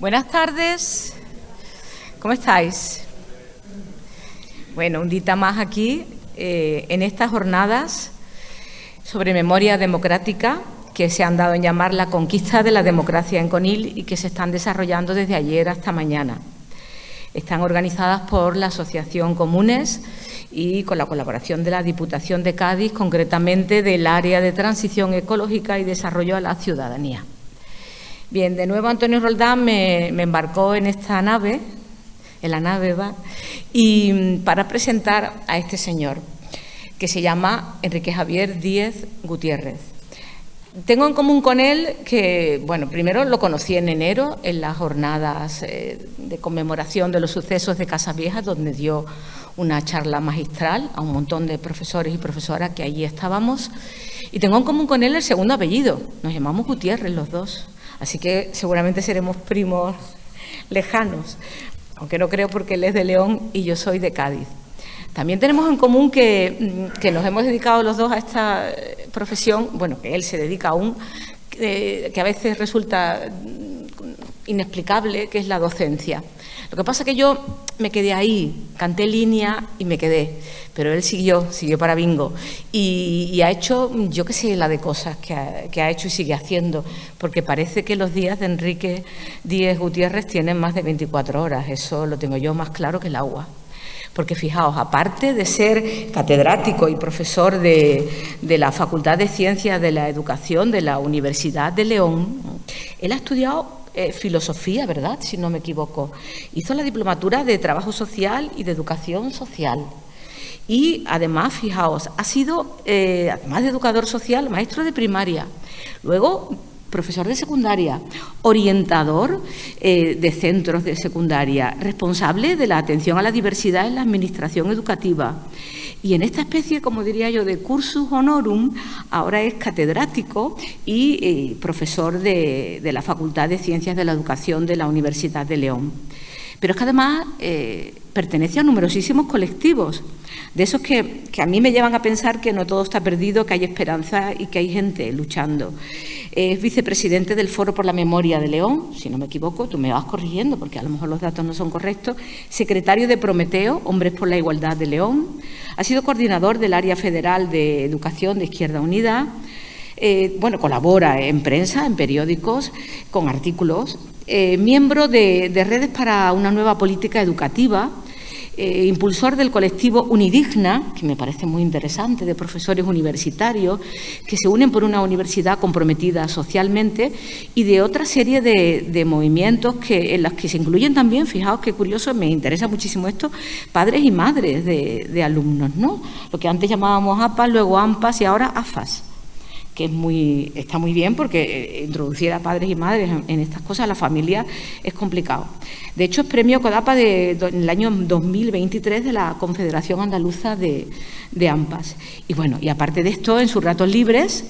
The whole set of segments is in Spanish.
Buenas tardes, ¿cómo estáis? Bueno, un día más aquí en estas jornadas sobre memoria democrática que se han dado en llamar la conquista de la democracia en Conil y que se están desarrollando desde ayer hasta mañana. Están organizadas por la Asociación Comunes y con la colaboración de la Diputación de Cádiz, concretamente del Área de Transición Ecológica y Desarrollo a la Ciudadanía. Bien, de nuevo Antonio Roldán me embarcó en esta nave, y para presentar a este señor, que se llama Enrique Javier Díez Gutiérrez. Tengo en común con él que, bueno, primero lo conocí en enero en las jornadas de conmemoración de los sucesos de Casas Viejas, donde dio una charla magistral a un montón de profesores y profesoras que allí estábamos. Y tengo en común con él el segundo apellido, nos llamamos Gutiérrez los dos. Así que seguramente seremos primos lejanos, aunque no creo porque él es de León y yo soy de Cádiz. También tenemos en común que nos hemos dedicado los dos a esta profesión, bueno, que él se dedica aún, que a veces resulta inexplicable, que es la docencia. Lo que pasa es que yo me quedé ahí, canté línea y me quedé, pero él siguió para bingo y ha hecho, yo qué sé, la de cosas que ha hecho y sigue haciendo, porque parece que los días de Enrique Díez Gutiérrez tienen más de 24 horas, eso lo tengo yo más claro que el agua. Porque fijaos, aparte de ser catedrático y profesor de la Facultad de Ciencias de la Educación de la Universidad de León, él ha estudiado filosofía, ¿verdad?, si no me equivoco. Hizo la diplomatura de Trabajo Social y de Educación Social. Y además, fijaos, ha sido, además de educador social, maestro de primaria. Luego, profesor de secundaria, orientador de centros de secundaria, responsable de la atención a la diversidad en la administración educativa. Y en esta especie, como diría yo, de cursus honorum, ahora es catedrático y profesor de la Facultad de Ciencias de la Educación de la Universidad de León. Pero es que además pertenece a numerosísimos colectivos, de esos que a mí me llevan a pensar que no todo está perdido, que hay esperanza y que hay gente luchando. Es vicepresidente del Foro por la Memoria de León, si no me equivoco, tú me vas corrigiendo porque a lo mejor los datos no son correctos, secretario de Prometeo, Hombres por la Igualdad de León, ha sido coordinador del Área Federal de Educación de Izquierda Unida, colabora en prensa, en periódicos, con artículos, miembro de Redes para una Nueva Política Educativa, impulsor del colectivo Unidigna, que me parece muy interesante, de profesores universitarios que se unen por una universidad comprometida socialmente, y de otra serie de movimientos en los que se incluyen también, fijaos qué curioso, me interesa muchísimo esto, padres y madres de alumnos, ¿no? Lo que antes llamábamos APAS, luego AMPAS y ahora AFAS, que está muy bien porque introducir a padres y madres en estas cosas, a la familia, es complicado. De hecho, es premio CODAPA en el año 2023 de la Confederación Andaluza de AMPAS. Y bueno, y aparte de esto, en sus ratos libres,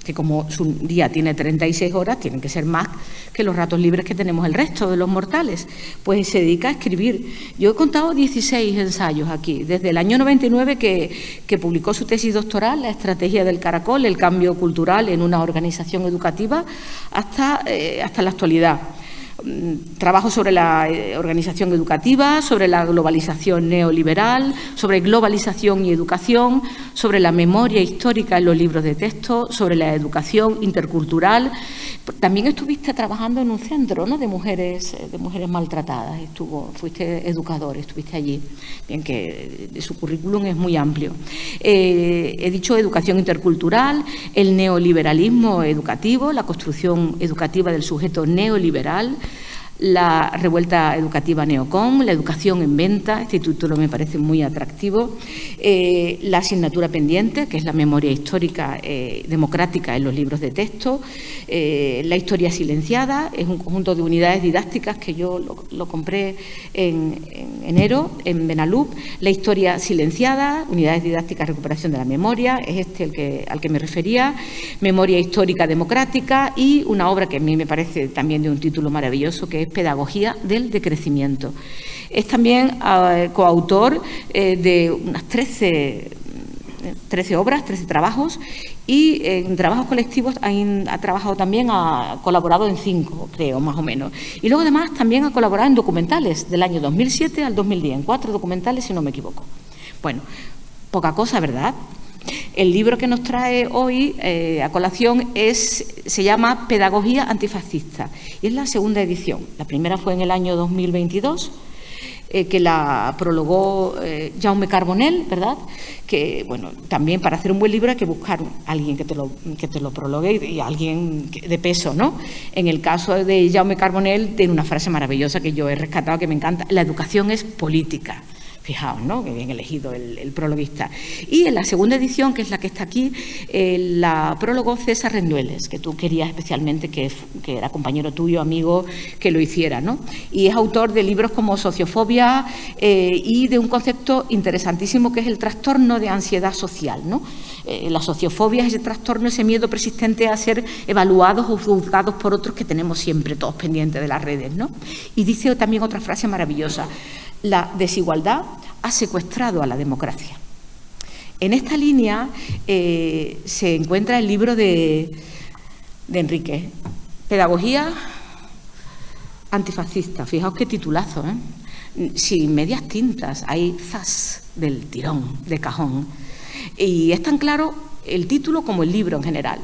que como su día tiene 36 horas, tienen que ser más que los ratos libres que tenemos el resto de los mortales, pues se dedica a escribir. Yo he contado 16 ensayos aquí, desde el año 99 que publicó su tesis doctoral, La estrategia del caracol, el cambio cultural en una organización educativa, hasta la actualidad. Trabajo sobre la organización educativa, sobre la globalización neoliberal, sobre globalización y educación, sobre la memoria histórica en los libros de texto, sobre la educación intercultural. También estuviste trabajando en un centro, ¿no?, de mujeres maltratadas. Fuiste educador, estuviste allí. Bien, que su currículum es muy amplio. He dicho educación intercultural, el neoliberalismo educativo, la construcción educativa del sujeto neoliberal, la revuelta educativa neocon, la educación en venta, este título me parece muy atractivo, la asignatura pendiente, que es la memoria histórica democrática en los libros de texto, la historia silenciada, es un conjunto de unidades didácticas que yo lo compré en enero en Benalup, la historia silenciada, unidades didácticas recuperación de la memoria, es al que me refería, memoria histórica democrática, y una obra que a mí me parece también de un título maravilloso, que es Pedagogía del decrecimiento. Es también coautor de unas 13 obras, 13 trabajos, Y en trabajos colectivos ha trabajado también, ha colaborado en 5, creo, más o menos. Y luego, además, también ha colaborado en documentales del año 2007 al 2010, en 4 documentales, si no me equivoco. Bueno, poca cosa, ¿verdad? El libro que nos trae hoy a colación se llama Pedagogía antifascista y es la segunda edición. La primera fue en el año 2022, que la prologó Jaume Carbonell, ¿verdad? Que, bueno, también para hacer un buen libro hay que buscar a alguien que te lo prologue y alguien de peso, ¿no? En el caso de Jaume Carbonell tiene una frase maravillosa que yo he rescatado, que me encanta: la educación es política. Fijaos, ¿no? Que bien elegido el prologuista. Y en la segunda edición, que es la que está aquí, la prólogó César Rendueles, que tú querías especialmente que era compañero tuyo, amigo, que lo hiciera, ¿no? Y es autor de libros como Sociofobia y de un concepto interesantísimo que es el trastorno de ansiedad social, ¿no? La sociofobia es ese trastorno, ese miedo persistente a ser evaluados o juzgados por otros que tenemos siempre todos pendientes de las redes, ¿no? Y dice también otra frase maravillosa: la desigualdad ha secuestrado a la democracia. En esta línea se encuentra el libro de Enrique, Pedagogía antifascista. Fijaos qué titulazo, ¿eh? Sin medias tintas, hay zas del tirón, de cajón. Y es tan claro el título como el libro en general.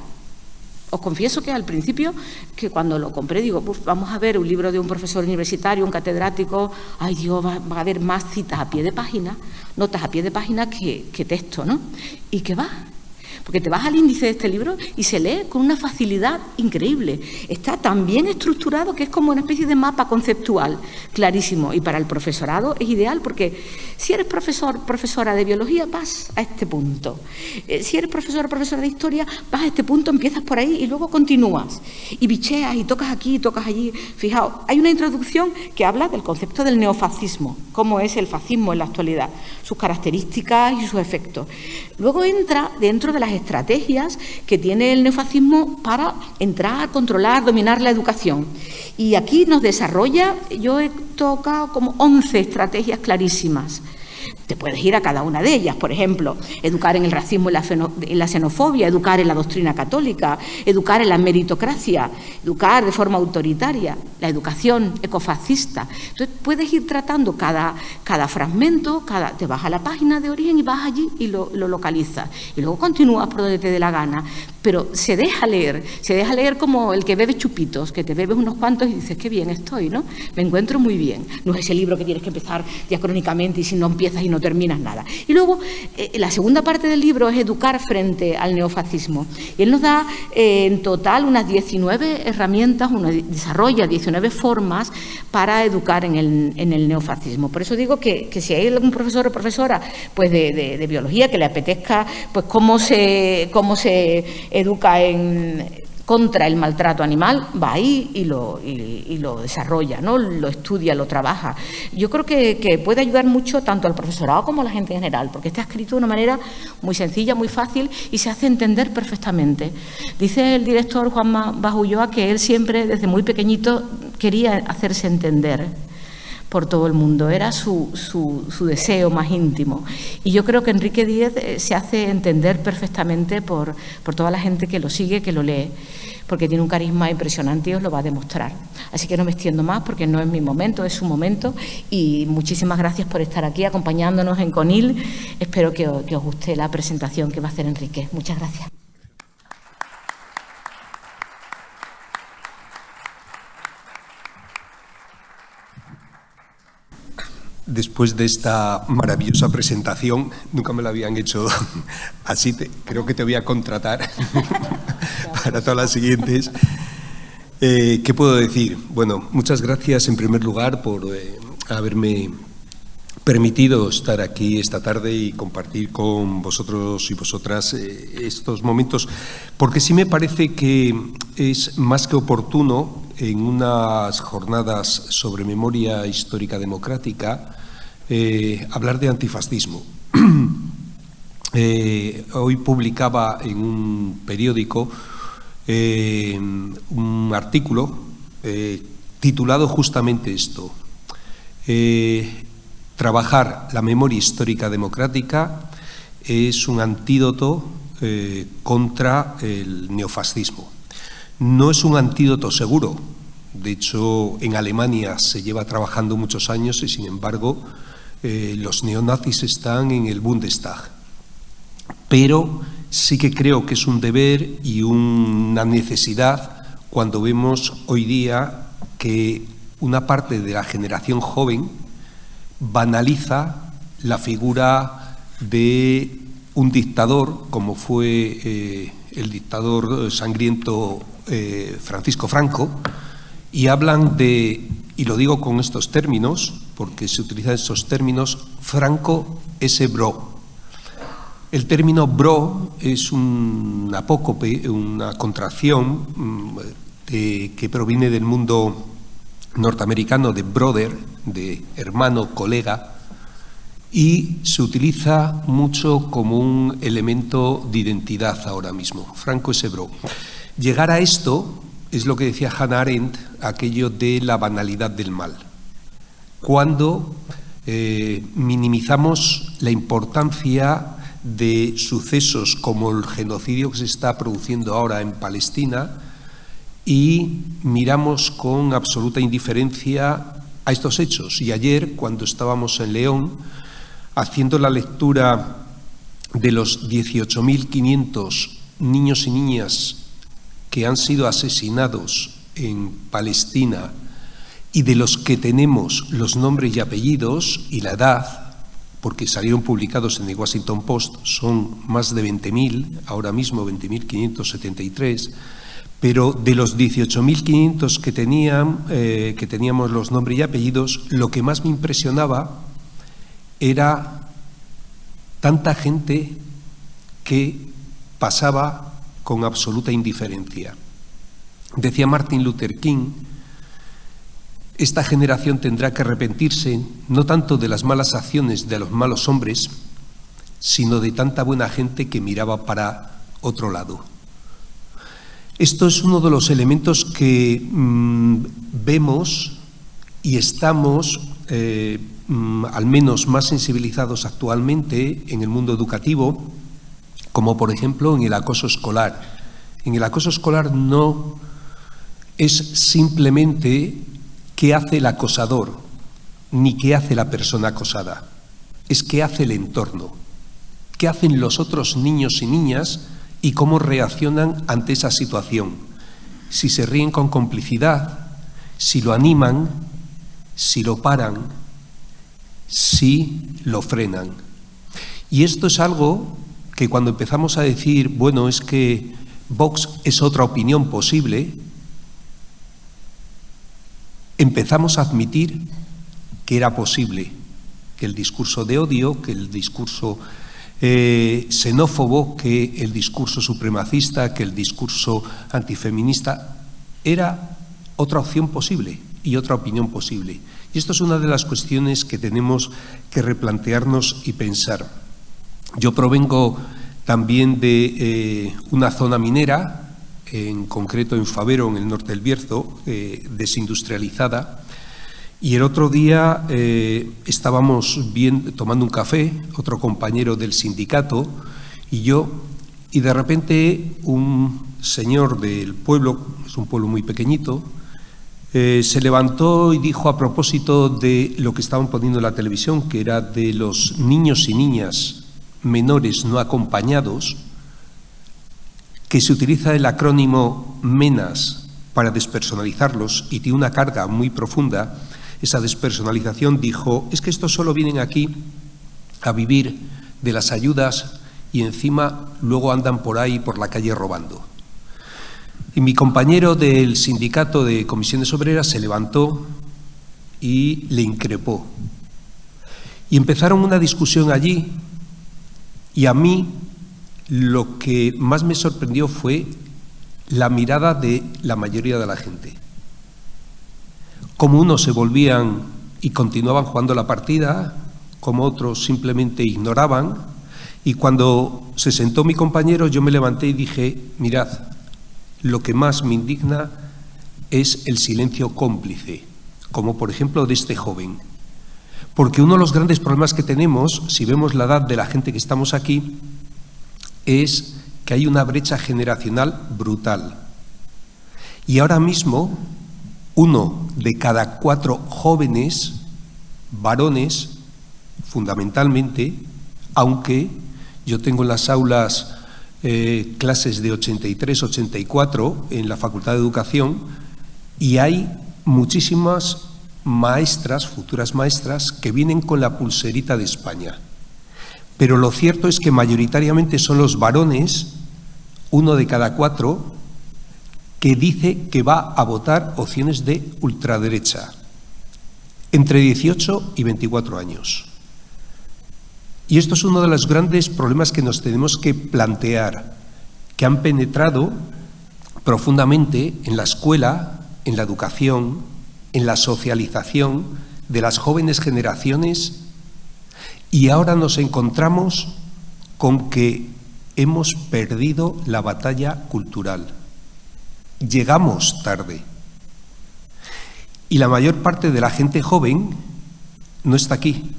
Os confieso que al principio, que cuando lo compré, digo, vamos a ver un libro de un profesor universitario, un catedrático, ay Dios, va a haber más citas a pie de página, notas a pie de página que texto, ¿no? ¿Y qué va? Porque te vas al índice de este libro y se lee con una facilidad increíble. Está tan bien estructurado que es como una especie de mapa conceptual, clarísimo. Y para el profesorado es ideal porque si eres profesor, profesora de biología, vas a este punto. Si eres profesor o profesora de historia, vas a este punto, empiezas por ahí y luego continúas. Y bicheas y tocas aquí y tocas allí. Fijaos, hay una introducción que habla del concepto del neofascismo, cómo es el fascismo en la actualidad, sus características y sus efectos. Luego entra dentro de las estrategias que tiene el neofascismo para entrar, controlar, dominar la educación. Y aquí nos desarrolla, yo he tocado como 11 estrategias clarísimas. Te puedes ir a cada una de ellas, por ejemplo, educar en el racismo y la xenofobia, educar en la doctrina católica, educar en la meritocracia, educar de forma autoritaria, la educación ecofascista. Entonces, puedes ir tratando cada fragmento, te vas a la página de origen y vas allí y lo localizas. Y luego continúas por donde te dé la gana, pero se deja leer como el que bebe chupitos, que te bebes unos cuantos y dices, qué bien estoy, ¿no? Me encuentro muy bien. No es ese libro que tienes que empezar diacrónicamente y si no empiezas y no terminas nada. Y luego, la segunda parte del libro es educar frente al neofascismo. Y él nos da en total unas 19 herramientas, desarrolla 19 formas para educar en el neofascismo. Por eso digo que si hay algún profesor o profesora pues de biología que le apetezca pues cómo se educa contra el maltrato animal, va ahí y lo desarrolla, ¿no? Lo estudia, lo trabaja. Yo creo que puede ayudar mucho tanto al profesorado como a la gente en general, porque está escrito de una manera muy sencilla, muy fácil y se hace entender perfectamente. Dice el director Juanma Bajo Ulloa que él siempre, desde muy pequeñito, quería hacerse entender por todo el mundo, era su deseo más íntimo. Y yo creo que Enrique Díez se hace entender perfectamente por toda la gente que lo sigue, que lo lee, porque tiene un carisma impresionante y os lo va a demostrar. Así que no me extiendo más porque no es mi momento, es su momento, y muchísimas gracias por estar aquí acompañándonos en CONIL. Espero que os guste la presentación que va a hacer Enrique. Muchas gracias. Después de esta maravillosa presentación, nunca me la habían hecho así, creo que te voy a contratar para todas las siguientes. ¿Qué puedo decir? Bueno, muchas gracias en primer lugar por haberme permitido estar aquí esta tarde y compartir con vosotros y vosotras estos momentos, porque sí me parece que es más que oportuno en unas jornadas sobre memoria histórica democrática hablar de antifascismo. Hoy publicaba en un periódico un artículo titulado justamente esto: trabajar la memoria histórica democrática es un antídoto contra el neofascismo. No es un antídoto seguro. De hecho, en Alemania se lleva trabajando muchos años y, sin embargo, los neonazis están en el Bundestag. Pero sí que creo que es un deber y una necesidad cuando vemos hoy día que una parte de la generación joven banaliza la figura de un dictador, como fue el dictador sangriento Francisco Franco, y hablan de, y lo digo con estos términos, porque se utilizan estos términos, Franco ese bro. El término bro es un apócope, una contracción que proviene del mundo norteamericano de brother, de hermano, colega, y se utiliza mucho como un elemento de identidad ahora mismo. Franco ese bro. Llegar a esto es lo que decía Hannah Arendt, aquello de la banalidad del mal. Cuando minimizamos la importancia de sucesos como el genocidio que se está produciendo ahora en Palestina y miramos con absoluta indiferencia a estos hechos. Y ayer, cuando estábamos en León, haciendo la lectura de los 18.500 niños y niñas que han sido asesinados en Palestina y de los que tenemos los nombres y apellidos y la edad, porque salieron publicados en el Washington Post, son más de 20.000, ahora mismo 20.573, pero de los 18.500 que teníamos los nombres y apellidos, lo que más me impresionaba era tanta gente que pasaba con absoluta indiferencia. Decía Martin Luther King, esta generación tendrá que arrepentirse no tanto de las malas acciones de los malos hombres, sino de tanta buena gente que miraba para otro lado. Esto es uno de los elementos que vemos y estamos al menos más sensibilizados actualmente en el mundo educativo, como por ejemplo en el acoso escolar. En el acoso escolar no es simplemente qué hace el acosador, ni qué hace la persona acosada, es qué hace el entorno, qué hacen los otros niños y niñas y cómo reaccionan ante esa situación. Si se ríen con complicidad, si lo animan, si lo paran, si lo frenan. Y esto es algo que cuando empezamos a decir, bueno, es que Vox es otra opinión posible, empezamos a admitir que era posible que el discurso de odio, que el discurso xenófobo, que el discurso supremacista, que el discurso antifeminista era otra opción posible y otra opinión posible. Y esto es una de las cuestiones que tenemos que replantearnos y pensar. Yo provengo también de una zona minera, en concreto en Favero, en el norte del Bierzo, desindustrializada, y el otro día estábamos tomando un café, otro compañero del sindicato y yo, y de repente un señor del pueblo, es un pueblo muy pequeñito, se levantó y dijo a propósito de lo que estaban poniendo en la televisión, que era de los niños y niñas menores no acompañados, que se utiliza el acrónimo MENAS para despersonalizarlos y tiene una carga muy profunda. Esa despersonalización, dijo, es que estos solo vienen aquí a vivir de las ayudas y encima luego andan por ahí por la calle robando. Y mi compañero del sindicato de Comisiones Obreras se levantó y le increpó. Y empezaron una discusión allí y a mí lo que más me sorprendió fue la mirada de la mayoría de la gente. Como unos se volvían y continuaban jugando la partida, como otros simplemente ignoraban, y cuando se sentó mi compañero yo me levanté y dije, mirad, lo que más me indigna es el silencio cómplice, como por ejemplo de este joven. Porque uno de los grandes problemas que tenemos, si vemos la edad de la gente que estamos aquí, es que hay una brecha generacional brutal. Y ahora mismo, 1 de cada 4 jóvenes, varones, fundamentalmente, aunque yo tengo en las aulas clases de 83, 84 en la Facultad de Educación, y hay muchísimas maestras, futuras maestras, que vienen con la pulserita de España. Pero lo cierto es que mayoritariamente son los varones, 1 de cada 4, que dice que va a votar opciones de ultraderecha, entre 18 y 24 años. Y esto es uno de los grandes problemas que nos tenemos que plantear, que han penetrado profundamente en la escuela, en la educación, en la socialización de las jóvenes generaciones, y ahora nos encontramos con que hemos perdido la batalla cultural. Llegamos tarde. Y la mayor parte de la gente joven no está aquí.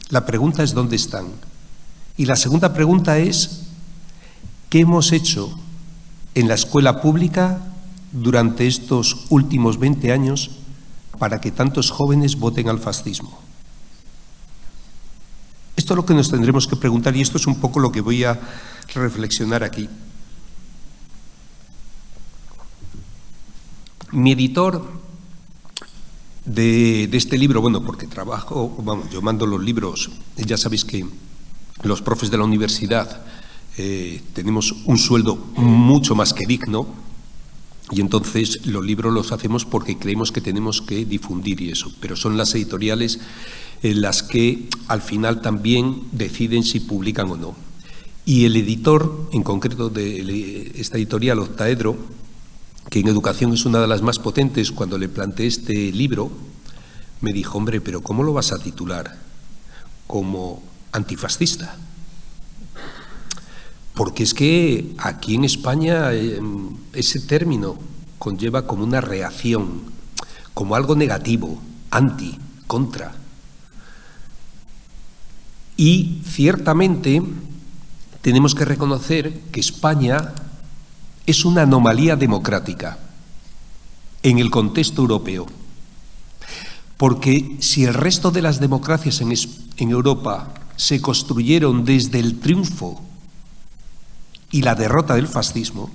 La pregunta es ¿dónde están? Y la segunda pregunta es ¿qué hemos hecho en la escuela pública durante estos últimos 20 años para que tantos jóvenes voten al fascismo? Esto es lo que nos tendremos que preguntar y esto es un poco lo que voy a reflexionar aquí. Mi editor de este libro, bueno, porque trabajo, vamos, yo mando los libros, ya sabéis que los profes de la universidad tenemos un sueldo mucho más que digno y entonces los libros los hacemos porque creemos que tenemos que difundir y eso, pero son las editoriales las que al final también deciden si publican o no. Y el editor, en concreto de esta editorial, Octaedro, que en educación es una de las más potentes, cuando le planteé este libro, me dijo, hombre, pero ¿cómo lo vas a titular? Como antifascista. Porque es que aquí en España ese término conlleva como una reacción, como algo negativo, anti, contra. Y ciertamente tenemos que reconocer que España es una anomalía democrática en el contexto europeo. Porque si el resto de las democracias en Europa se construyeron desde el triunfo y la derrota del fascismo,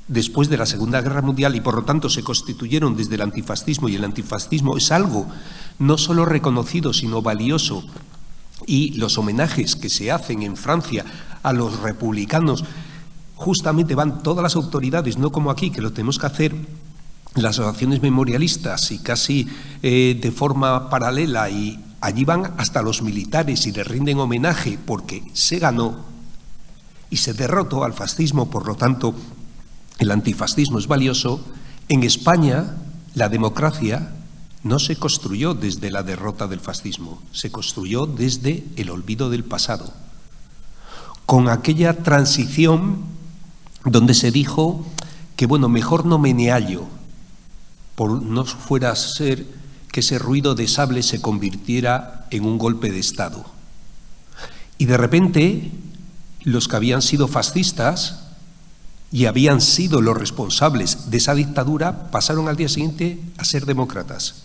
después de la Segunda Guerra Mundial, y por lo tanto se constituyeron desde el antifascismo, y el antifascismo es algo no solo reconocido, sino valioso, y los homenajes que se hacen en Francia a los republicanos, justamente van todas las autoridades, no como aquí, que lo tenemos que hacer las asociaciones memorialistas y casi de forma paralela, y allí van hasta los militares y les rinden homenaje porque se ganó y se derrotó al fascismo, por lo tanto el antifascismo es valioso. En España la democracia no se construyó desde la derrota del fascismo, se construyó desde el olvido del pasado, con aquella transición donde se dijo que, bueno, mejor no meneallo, por no fuera a ser que ese ruido de sable se convirtiera en un golpe de Estado. Y de repente, los que habían sido fascistas y habían sido los responsables de esa dictadura, pasaron al día siguiente a ser demócratas.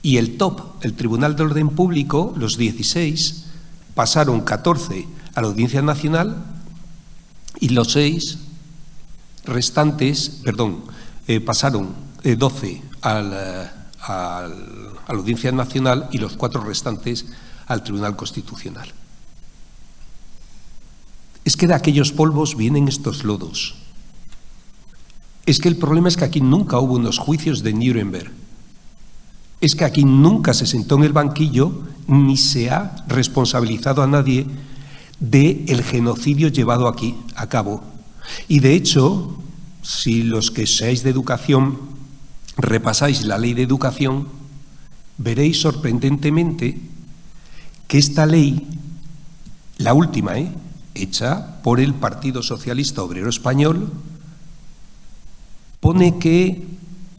Y el top, el Tribunal de Orden Público, los 16, pasaron 14 a la Audiencia Nacional y los 6 restantes, pasaron 12 a la Audiencia Nacional y los 4 restantes al Tribunal Constitucional. Es que de aquellos polvos vienen estos lodos. Es que el problema es que aquí nunca hubo unos juicios de Nuremberg. Es que aquí nunca se sentó en el banquillo ni se ha responsabilizado a nadie del genocidio llevado aquí a cabo. Y de hecho, si los que seáis de educación repasáis la ley de educación, veréis sorprendentemente que esta ley, la última, hecha por el Partido Socialista Obrero Español, pone que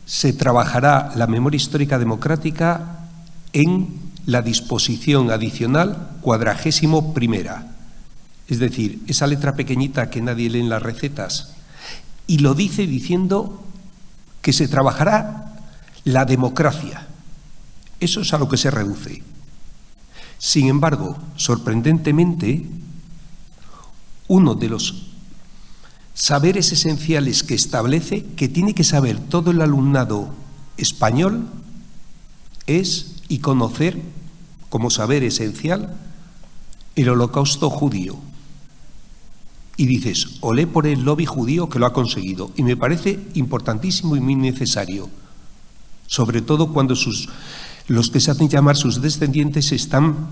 se trabajará la memoria histórica democrática en la disposición adicional 41ª, Es decir, esa letra pequeñita que nadie lee en las recetas. Y lo dice diciendo que se trabajará la democracia. Eso es a lo que se reduce. Sin embargo, sorprendentemente, uno de los saberes esenciales que establece que tiene que saber todo el alumnado español es y conocer como saber esencial el Holocausto judío. Y dices, olé por el lobby judío que lo ha conseguido. Y me parece importantísimo y muy necesario, sobre todo cuando los que se hacen llamar sus descendientes están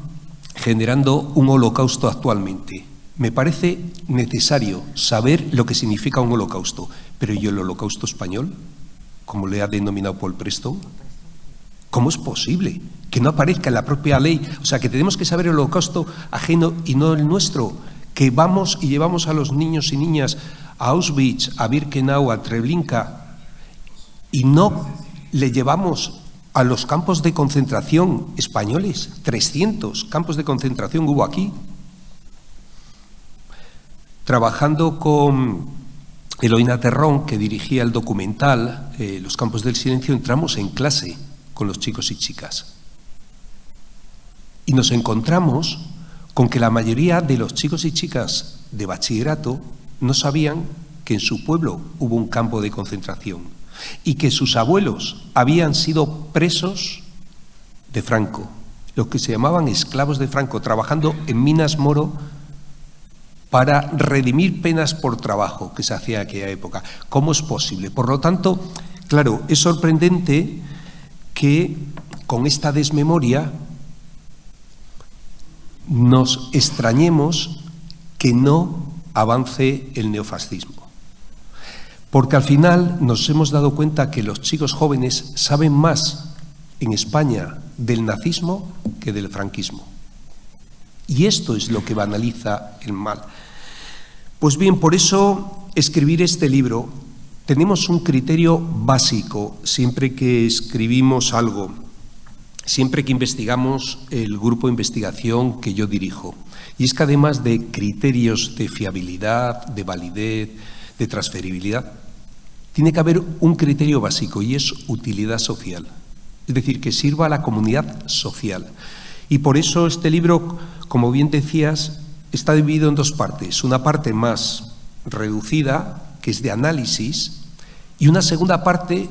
generando un holocausto actualmente. Me parece necesario saber lo que significa un holocausto. Pero ¿y el holocausto español? Como le ha denominado Paul Preston. ¿Cómo es posible que no aparezca en la propia ley? O sea, que tenemos que saber el holocausto ajeno y no el nuestro. Que vamos y llevamos a los niños y niñas a Auschwitz, a Birkenau, a Treblinka, y no le llevamos a los campos de concentración españoles. 300 campos de concentración hubo aquí. Trabajando con Eloína Terrón, que dirigía el documental Los Campos del Silencio, entramos en clase con los chicos y chicas. Y nos encontramos con que la mayoría de los chicos y chicas de bachillerato no sabían que en su pueblo hubo un campo de concentración y que sus abuelos habían sido presos de Franco, los que se llamaban esclavos de Franco, trabajando en Minas Moro para redimir penas por trabajo que se hacía en aquella época. ¿Cómo es posible? Por lo tanto, claro, es sorprendente que con esta desmemoria nos extrañemos que no avance el neofascismo. Porque al final nos hemos dado cuenta que los chicos jóvenes saben más en España del nazismo que del franquismo. Y esto es lo que banaliza el mal. Pues bien, por eso escribir este libro, tenemos un criterio básico siempre que escribimos algo. Siempre que investigamos el grupo de investigación que yo dirijo. Y es que además de criterios de fiabilidad, de validez, de transferibilidad, tiene que haber un criterio básico y es utilidad social. Es decir, que sirva a la comunidad social. Y por eso este libro, como bien decías, está dividido en dos partes. Una parte más reducida, que es de análisis, y una segunda parte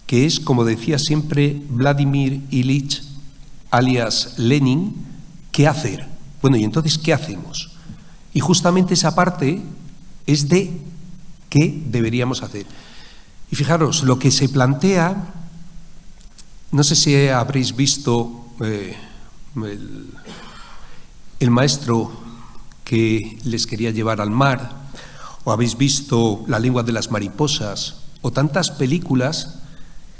que es, como decía siempre Vladimir Ilich, alias Lenin, ¿qué hacer? Bueno, y entonces, ¿qué hacemos? Y justamente esa parte es de qué deberíamos hacer. Y fijaros, lo que se plantea, no sé si habréis visto el maestro que les quería llevar al mar, o habéis visto La lengua de las mariposas, o tantas películas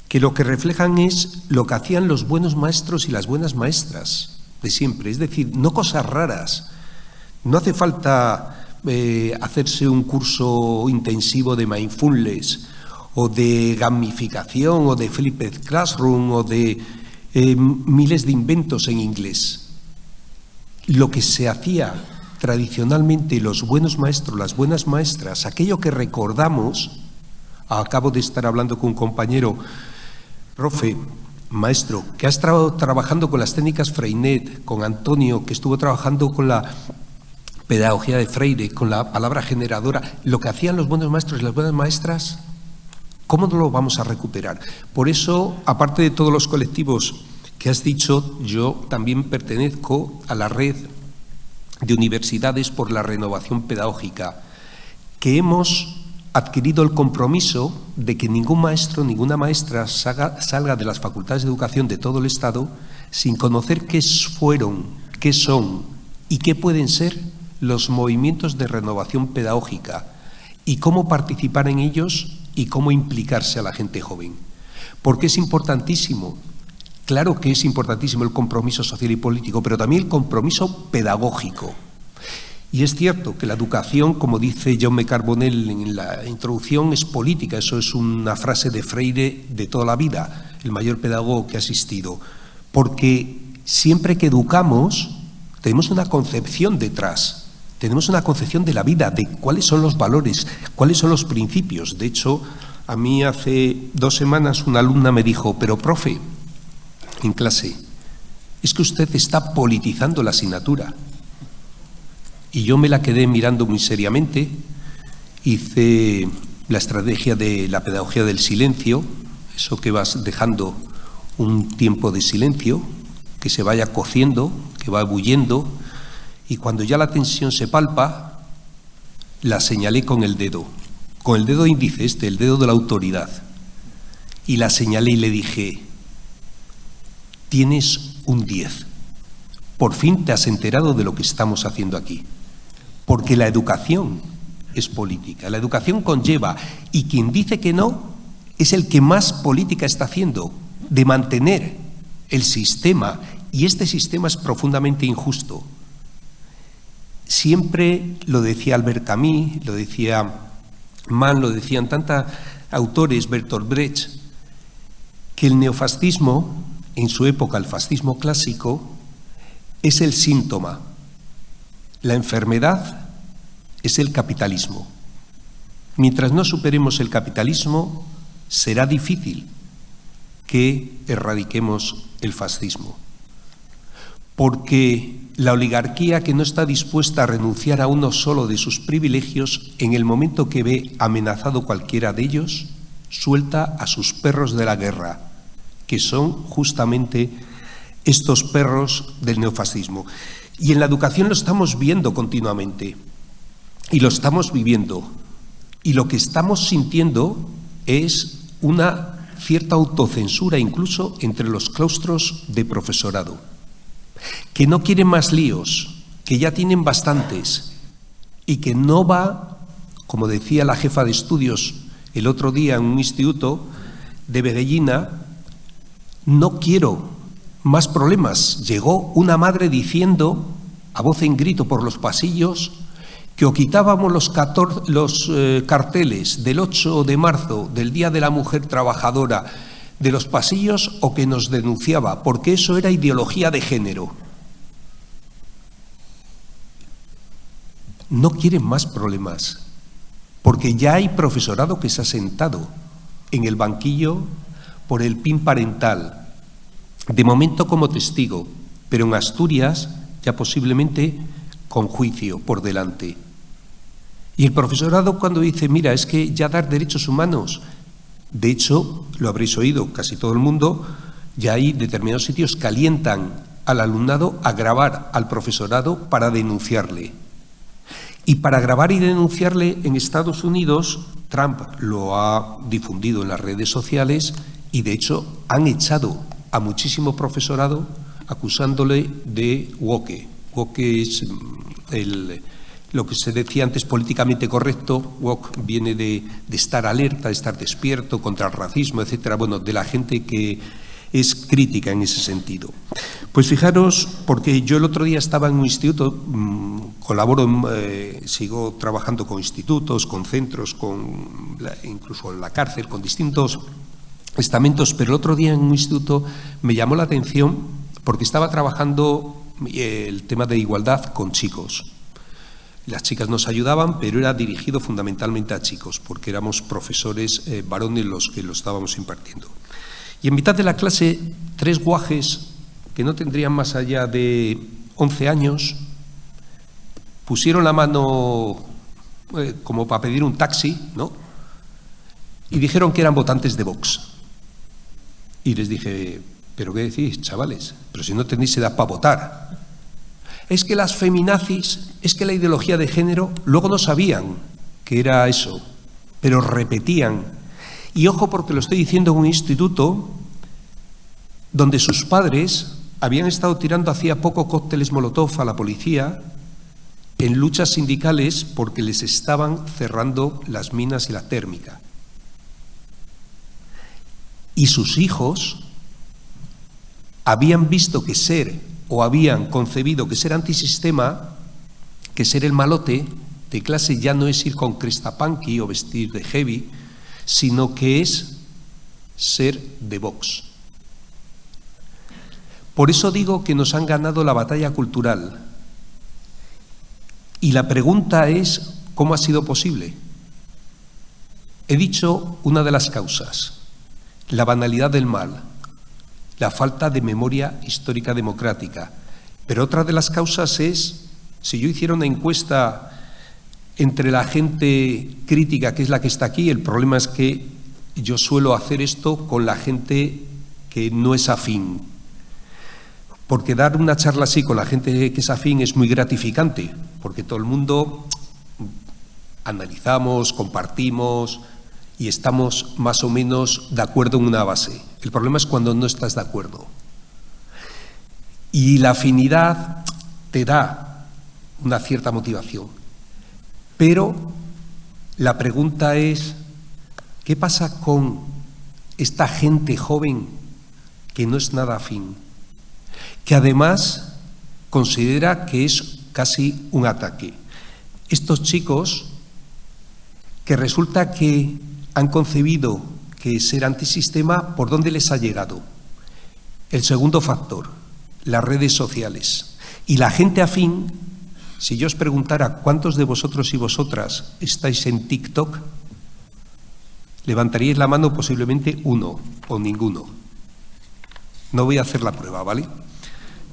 que lo que reflejan es lo que hacían los buenos maestros y las buenas maestras de siempre. Es decir, no cosas raras. No hace falta hacerse un curso intensivo de mindfulness o de gamificación o de flipped classroom o de miles de inventos en inglés. Lo que se hacía tradicionalmente los buenos maestros, las buenas maestras, aquello que recordamos. Acabo de estar hablando con un compañero, profe, maestro, que ha estado trabajando con las técnicas Freinet, con Antonio, que estuvo trabajando con la pedagogía de Freire, con la palabra generadora. Lo que hacían los buenos maestros y las buenas maestras, ¿cómo no lo vamos a recuperar? Por eso, aparte de todos los colectivos que has dicho, yo también pertenezco a la red de universidades por la renovación pedagógica, que hemos adquirido el compromiso de que ningún maestro, ninguna maestra salga de las facultades de educación de todo el Estado sin conocer qué fueron, qué son y qué pueden ser los movimientos de renovación pedagógica y cómo participar en ellos y cómo implicarse a la gente joven. Porque es importantísimo, claro que es importantísimo el compromiso social y político, pero también el compromiso pedagógico. Y es cierto que la educación, como dice Jaume Carbonell en la introducción, es política. Eso es una frase de Freire de toda la vida, el mayor pedagogo que ha existido. Porque siempre que educamos, tenemos una concepción detrás Tenemos una concepción de la vida, de cuáles son los valores, cuáles son los principios. De hecho, a mí hace 2 semanas una alumna me dijo, pero profe, en clase, es que usted está politizando la asignatura. Y yo me la quedé mirando muy seriamente, hice la estrategia de la pedagogía del silencio, eso que vas dejando un tiempo de silencio, que se vaya cociendo, que va ebulliendo, y cuando ya la tensión se palpa, la señalé con el dedo índice, el dedo de la autoridad, y la señalé y le dije, tienes un 10, por fin te has enterado de lo que estamos haciendo aquí, porque la educación es política, la educación conlleva, y quien dice que no, es el que más política está haciendo, de mantener el sistema, y este sistema es profundamente injusto. Siempre lo decía Albert Camus, lo decía Mann, lo decían tantos autores, Bertolt Brecht, que el neofascismo, en su época el fascismo clásico, es el síntoma. La enfermedad es el capitalismo. Mientras no superemos el capitalismo, será difícil que erradiquemos el fascismo. Porque la oligarquía que no está dispuesta a renunciar a uno solo de sus privilegios, en el momento que ve amenazado cualquiera de ellos, suelta a sus perros de la guerra, que son justamente estos perros del neofascismo. Y en la educación lo estamos viendo continuamente, y lo estamos viviendo. Y lo que estamos sintiendo es una cierta autocensura, incluso entre los claustros de profesorado, que no quieren más líos, que ya tienen bastantes y que no va, como decía la jefa de estudios el otro día en un instituto de Bedellina, no quiero más problemas. Llegó una madre diciendo a voz en grito por los pasillos que o quitábamos los carteles del 8 de marzo, del Día de la Mujer Trabajadora, de los pasillos, o que nos denunciaba, porque eso era ideología de género. No quieren más problemas, porque ya hay profesorado que se ha sentado en el banquillo por el PIN parental, de momento como testigo, pero en Asturias ya posiblemente con juicio por delante. Y el profesorado cuando dice, mira, es que ya dar derechos humanos, de hecho, lo habréis oído casi todo el mundo, ya hay determinados sitios que alientan al alumnado a grabar al profesorado para denunciarle. Y para grabar y denunciarle en Estados Unidos, Trump lo ha difundido en las redes sociales y de hecho han echado a muchísimo profesorado acusándole de woke. Woke es lo que se decía antes políticamente correcto. Woke viene de estar alerta, de estar despierto contra el racismo, etcétera. Bueno, de la gente que es crítica en ese sentido. Pues fijaros, porque yo el otro día estaba en un instituto, colaboro, sigo trabajando con institutos, con centros, incluso en la cárcel, con distintos estamentos, pero el otro día en un instituto me llamó la atención porque estaba trabajando el tema de igualdad con chicos. Las chicas nos ayudaban, pero era dirigido fundamentalmente a chicos, porque éramos profesores varones los que lo estábamos impartiendo. Y en mitad de la clase, 3 guajes que no tendrían más allá de 11 años, pusieron la mano como para pedir un taxi, ¿no? Y dijeron que eran votantes de Vox. Y les dije, ¿pero qué decís, chavales? Pero si no tenéis edad para votar. Es que las feminazis, es que la ideología de género, luego no sabían que era eso, pero repetían. Y ojo, porque lo estoy diciendo en un instituto donde sus padres habían estado tirando hacía poco cócteles molotov a la policía en luchas sindicales porque les estaban cerrando las minas y la térmica. Y sus hijos habían visto que o habían concebido que ser antisistema, que ser el malote de clase ya no es ir con cresta punky o vestir de heavy, sino que es ser de Vox. Por eso digo que nos han ganado la batalla cultural. Y la pregunta es, ¿cómo ha sido posible? He dicho una de las causas, la banalidad del mal, la falta de memoria histórica democrática. Pero otra de las causas es, si yo hiciera una encuesta entre la gente crítica, que es la que está aquí, el problema es que yo suelo hacer esto con la gente que no es afín. Porque dar una charla así con la gente que es afín es muy gratificante, porque todo el mundo analizamos, compartimos y estamos más o menos de acuerdo en una base. El problema es cuando no estás de acuerdo. Y la afinidad te da una cierta motivación. Pero la pregunta es, ¿qué pasa con esta gente joven que no es nada afín? Que además considera que es casi un ataque. Estos chicos que resulta que han concebido que ser antisistema, ¿por dónde les ha llegado? El segundo factor, las redes sociales. Y la gente afín, si yo os preguntara cuántos de vosotros y vosotras estáis en TikTok, levantaríais la mano posiblemente uno o ninguno. No voy a hacer la prueba, ¿vale?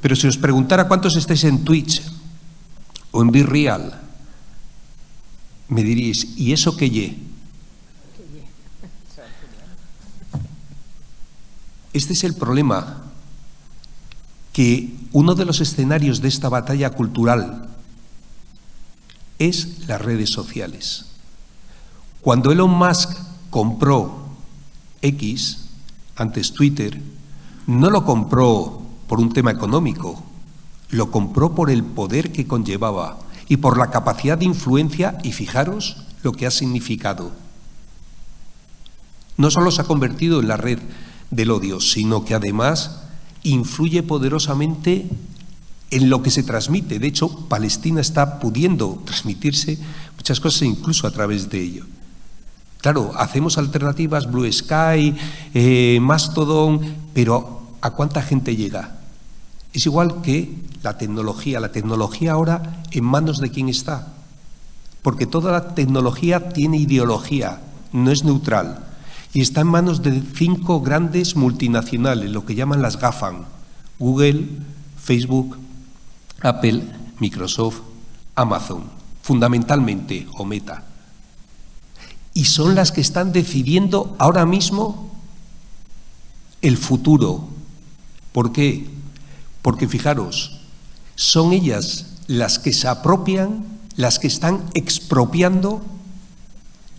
Pero si os preguntara cuántos estáis en Twitch o en Be Real, me diríais, ¿y eso qué ye? Este es el problema, que uno de los escenarios de esta batalla cultural es las redes sociales. Cuando Elon Musk compró X, antes Twitter, no lo compró por un tema económico, lo compró por el poder que conllevaba y por la capacidad de influencia, y fijaros lo que ha significado. No solo se ha convertido en la red del odio, sino que además influye poderosamente en lo que se transmite. De hecho, Palestina está pudiendo transmitirse muchas cosas incluso a través de ello. Claro, hacemos alternativas, Blue Sky, Mastodon, pero ¿a cuánta gente llega? Es igual que la tecnología ahora en manos de quién está, porque toda la tecnología tiene ideología, no es neutral, y está en manos de 5 grandes multinacionales, lo que llaman las GAFAM: Google, Facebook, Apple, Microsoft, Amazon, fundamentalmente, o Meta. Y son las que están decidiendo ahora mismo el futuro. ¿Por qué? Porque fijaros, son ellas las que se apropian, las que están expropiando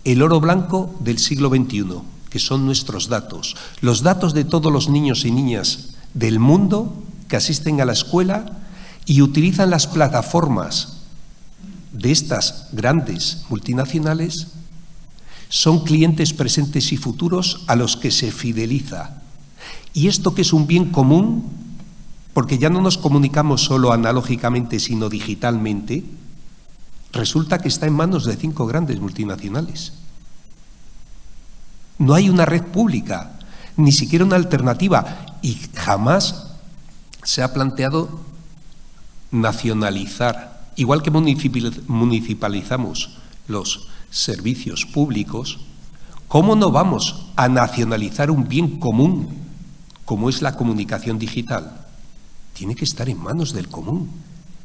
el oro blanco del siglo XXI, que son nuestros datos, los datos de todos los niños y niñas del mundo que asisten a la escuela y utilizan las plataformas de estas grandes multinacionales. Son clientes presentes y futuros a los que se fideliza. Y esto, que es un bien común, porque ya no nos comunicamos solo analógicamente, sino digitalmente, resulta que está en manos de 5 grandes multinacionales. No hay una red pública, ni siquiera una alternativa, y jamás se ha planteado nacionalizar. Igual que municipalizamos los servicios públicos, ¿cómo no vamos a nacionalizar un bien común como es la comunicación digital? Tiene que estar en manos del común.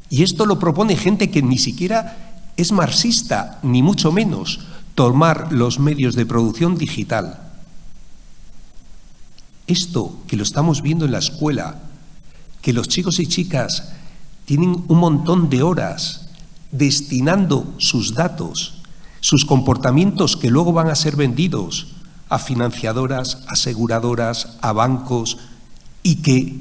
Y esto lo propone gente que ni siquiera es marxista, ni mucho menos, tomar los medios de producción digital. Esto que lo estamos viendo en la escuela, que los chicos y chicas tienen un montón de horas destinando sus datos, sus comportamientos que luego van a ser vendidos a financiadoras, aseguradoras, a bancos, y que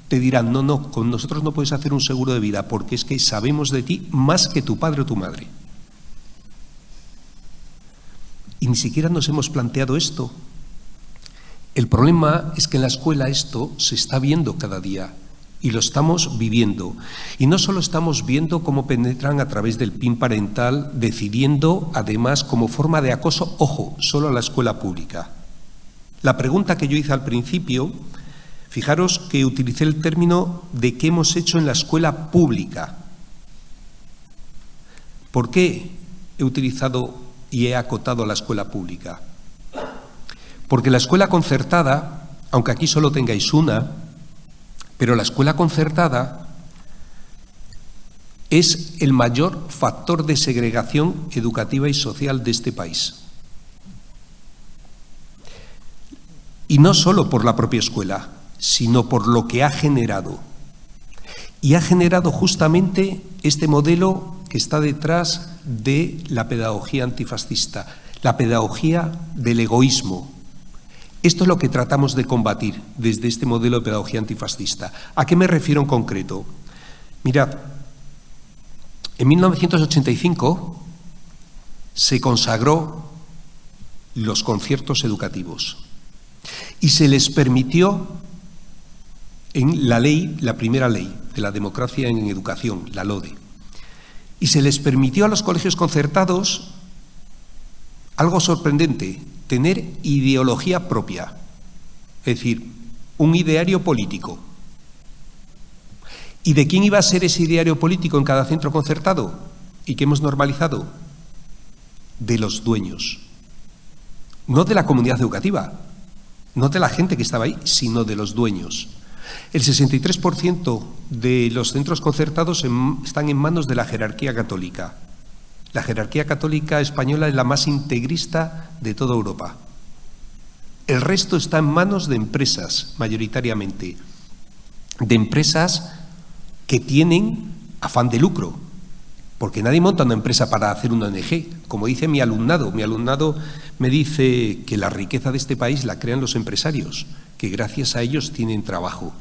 te dirán, no, con nosotros no puedes hacer un seguro de vida porque es que sabemos de ti más que tu padre o tu madre. Y ni siquiera nos hemos planteado esto. El problema es que en la escuela esto se está viendo cada día y lo estamos viviendo. Y no solo estamos viendo cómo penetran a través del PIN parental, decidiendo además como forma de acoso, ojo, solo a la escuela pública. La pregunta que yo hice al principio, fijaros que utilicé el término de qué hemos hecho en la escuela pública. ¿Por qué he utilizado y he acotado a la escuela pública? Porque la escuela concertada, aunque aquí solo tengáis una, pero la escuela concertada es el mayor factor de segregación educativa y social de este país. Y no solo por la propia escuela, sino por lo que ha generado. Y ha generado justamente este modelo que está detrás de la pedagogía antifascista, la pedagogía del egoísmo. Esto es lo que tratamos de combatir desde este modelo de pedagogía antifascista. ¿A qué me refiero en concreto? Mirad, en 1985 se consagró los conciertos educativos y se les permitió en la ley, la primera ley de la democracia en educación, la LODE, y se les permitió a los colegios concertados algo sorprendente, tener ideología propia, es decir, un ideario político. ¿Y de quién iba a ser ese ideario político en cada centro concertado? ¿Y qué hemos normalizado? De los dueños. No de la comunidad educativa, no de la gente que estaba ahí, sino de los dueños. El 63% de los centros concertados están en manos de la jerarquía católica. La jerarquía católica española es la más integrista de toda Europa. El resto está en manos de empresas, mayoritariamente, de empresas que tienen afán de lucro, porque nadie monta una empresa para hacer una ONG. Como dice mi alumnado me dice que la riqueza de este país la crean los empresarios, que gracias a ellos tienen trabajo.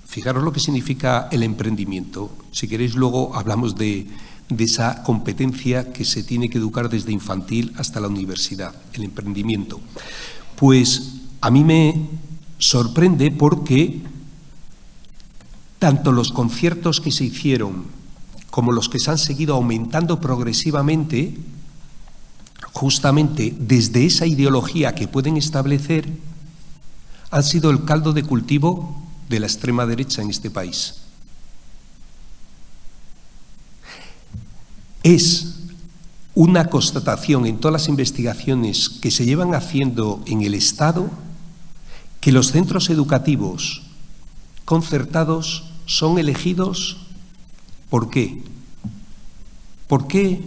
Fijaros lo que significa el emprendimiento. Si queréis, luego hablamos de esa competencia que se tiene que educar desde infantil hasta la universidad, el emprendimiento. Pues a mí me sorprende porque tanto los conciertos que se hicieron como los que se han seguido aumentando progresivamente, justamente desde esa ideología que pueden establecer, han sido el caldo de cultivo de la extrema derecha en este país. Es una constatación en todas las investigaciones que se llevan haciendo en el Estado que los centros educativos concertados son elegidos. ¿Por qué? ¿Por qué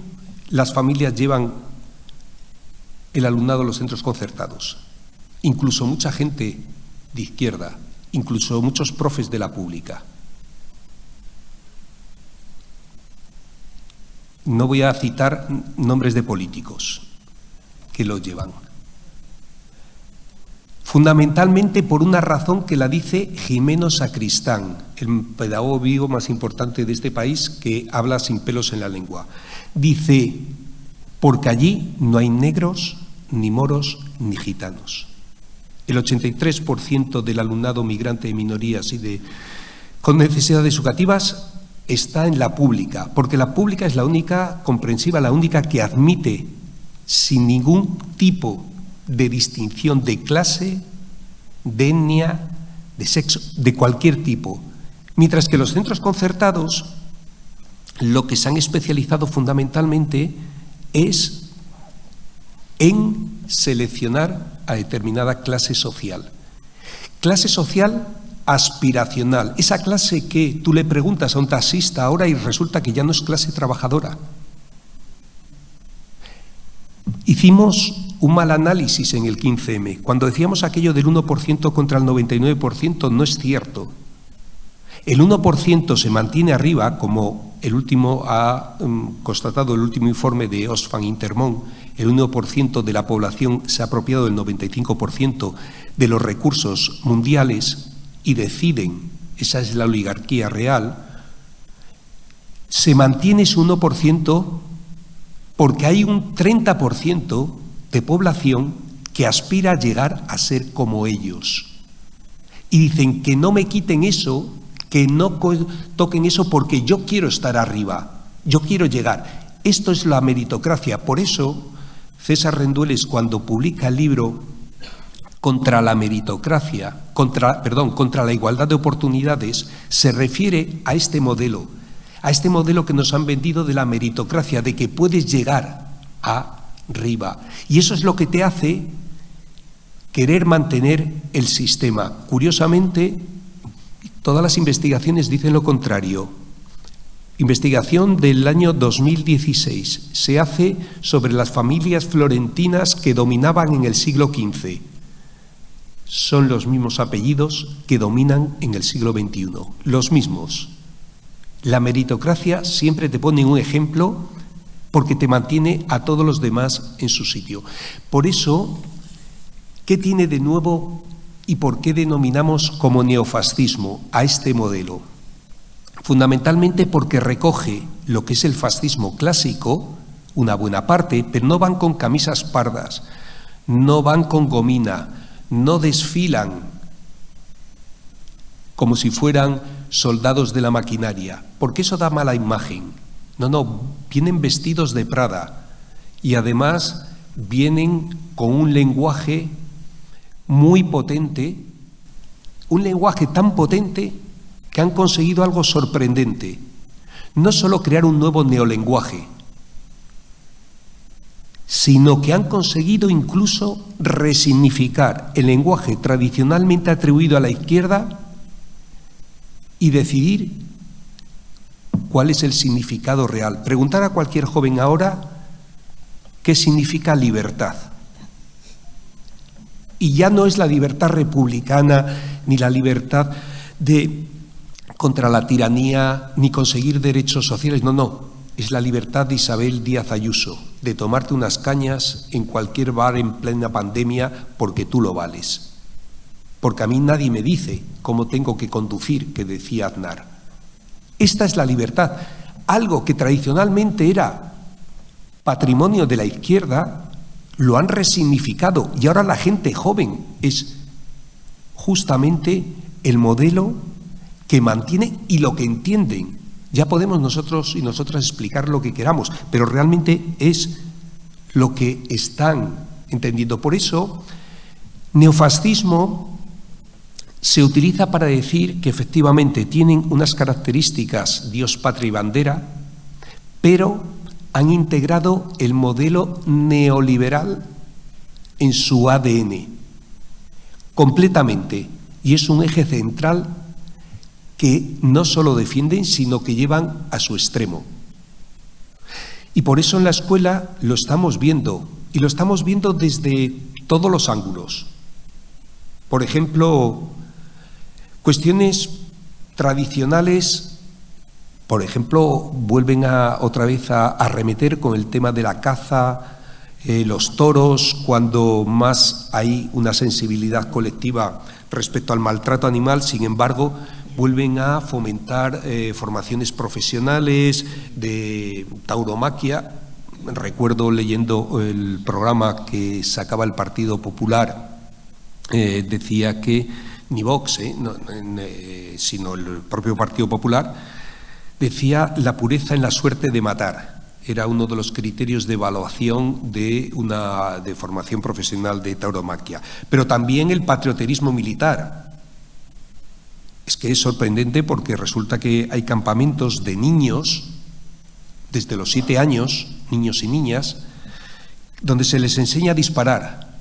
las familias llevan el alumnado a los centros concertados? Incluso mucha gente de izquierda, incluso muchos profes de la pública. No voy a citar nombres de políticos que lo llevan. Fundamentalmente por una razón que la dice Jimeno Sacristán, el pedagogo vivo más importante de este país, que habla sin pelos en la lengua. Dice, porque allí no hay negros, ni moros, ni gitanos. El 83% del alumnado migrante de minorías y con necesidades educativas está en la pública, porque la pública es la única comprensiva, la única que admite sin ningún tipo de distinción de clase, de etnia, de sexo, de cualquier tipo. Mientras que los centros concertados, lo que se han especializado fundamentalmente es en seleccionar a determinada clase social. Clase social aspiracional, esa clase que tú le preguntas a un taxista ahora y resulta que ya no es clase trabajadora. Hicimos un mal análisis en el 15M. Cuando decíamos aquello del 1% contra el 99%, no es cierto. El 1% se mantiene arriba, como el último ha constatado el último informe de Oxfam Intermón. El 1% de la población se ha apropiado del 95% de los recursos mundiales y deciden, esa es la oligarquía real. Se mantiene ese 1% porque hay un 30% de población que aspira a llegar a ser como ellos. Y dicen que no me quiten eso, que no toquen eso porque yo quiero estar arriba, yo quiero llegar. Esto es la meritocracia. Por eso César Rendueles, cuando publica el libro contra la meritocracia, contra la igualdad de oportunidades, se refiere a este modelo a este modelo que nos han vendido de la meritocracia, de que puedes llegar arriba. Y eso es lo que te hace querer mantener el sistema. Curiosamente, todas las investigaciones dicen lo contrario. Investigación del año 2016 se hace sobre las familias florentinas que dominaban en el siglo XV. Son los mismos apellidos que dominan en el siglo XXI, los mismos. La meritocracia siempre te pone un ejemplo porque te mantiene a todos los demás en su sitio. Por eso, ¿qué tiene de nuevo y por qué denominamos como neofascismo a este modelo? Fundamentalmente porque recoge lo que es el fascismo clásico, una buena parte, pero no van con camisas pardas, no van con gomina, no desfilan como si fueran soldados de la maquinaria, porque eso da mala imagen. No, vienen vestidos de Prada y además vienen con un lenguaje muy potente, un lenguaje tan potente que han conseguido algo sorprendente. No solo crear un nuevo neolenguaje, sino que han conseguido incluso resignificar el lenguaje tradicionalmente atribuido a la izquierda y decidir cuál es el significado real. Preguntar a cualquier joven ahora qué significa libertad. Y ya no es la libertad republicana ni la libertad contra la tiranía ni conseguir derechos sociales, no. Es la libertad de Isabel Díaz Ayuso, de tomarte unas cañas en cualquier bar en plena pandemia porque tú lo vales. Porque a mí nadie me dice cómo tengo que conducir, que decía Aznar. Esta es la libertad, algo que tradicionalmente era patrimonio de la izquierda, lo han resignificado y ahora la gente joven es justamente el modelo que mantiene y lo que entienden. Ya podemos nosotros y nosotras explicar lo que queramos, pero realmente es lo que están entendiendo. Por eso, neofascismo se utiliza para decir que efectivamente tienen unas características Dios, patria y bandera, pero han integrado el modelo neoliberal en su ADN, completamente, y es un eje central que no solo defienden, sino que llevan a su extremo. Y por eso en la escuela lo estamos viendo, y lo estamos viendo desde todos los ángulos. Por ejemplo, cuestiones tradicionales, por ejemplo, vuelven otra vez a arremeter con el tema de la caza, los toros, cuando más hay una sensibilidad colectiva respecto al maltrato animal, sin embargo, vuelven a fomentar formaciones profesionales de tauromaquia. Recuerdo leyendo el programa que sacaba el Partido Popular, decía que ni Vox, sino el propio Partido Popular, decía la pureza en la suerte de matar. Era uno de los criterios de evaluación de formación profesional de tauromaquia. Pero también el patrioterismo militar. Es que es sorprendente porque resulta que hay campamentos de niños, desde los 7 años, niños y niñas, donde se les enseña a disparar.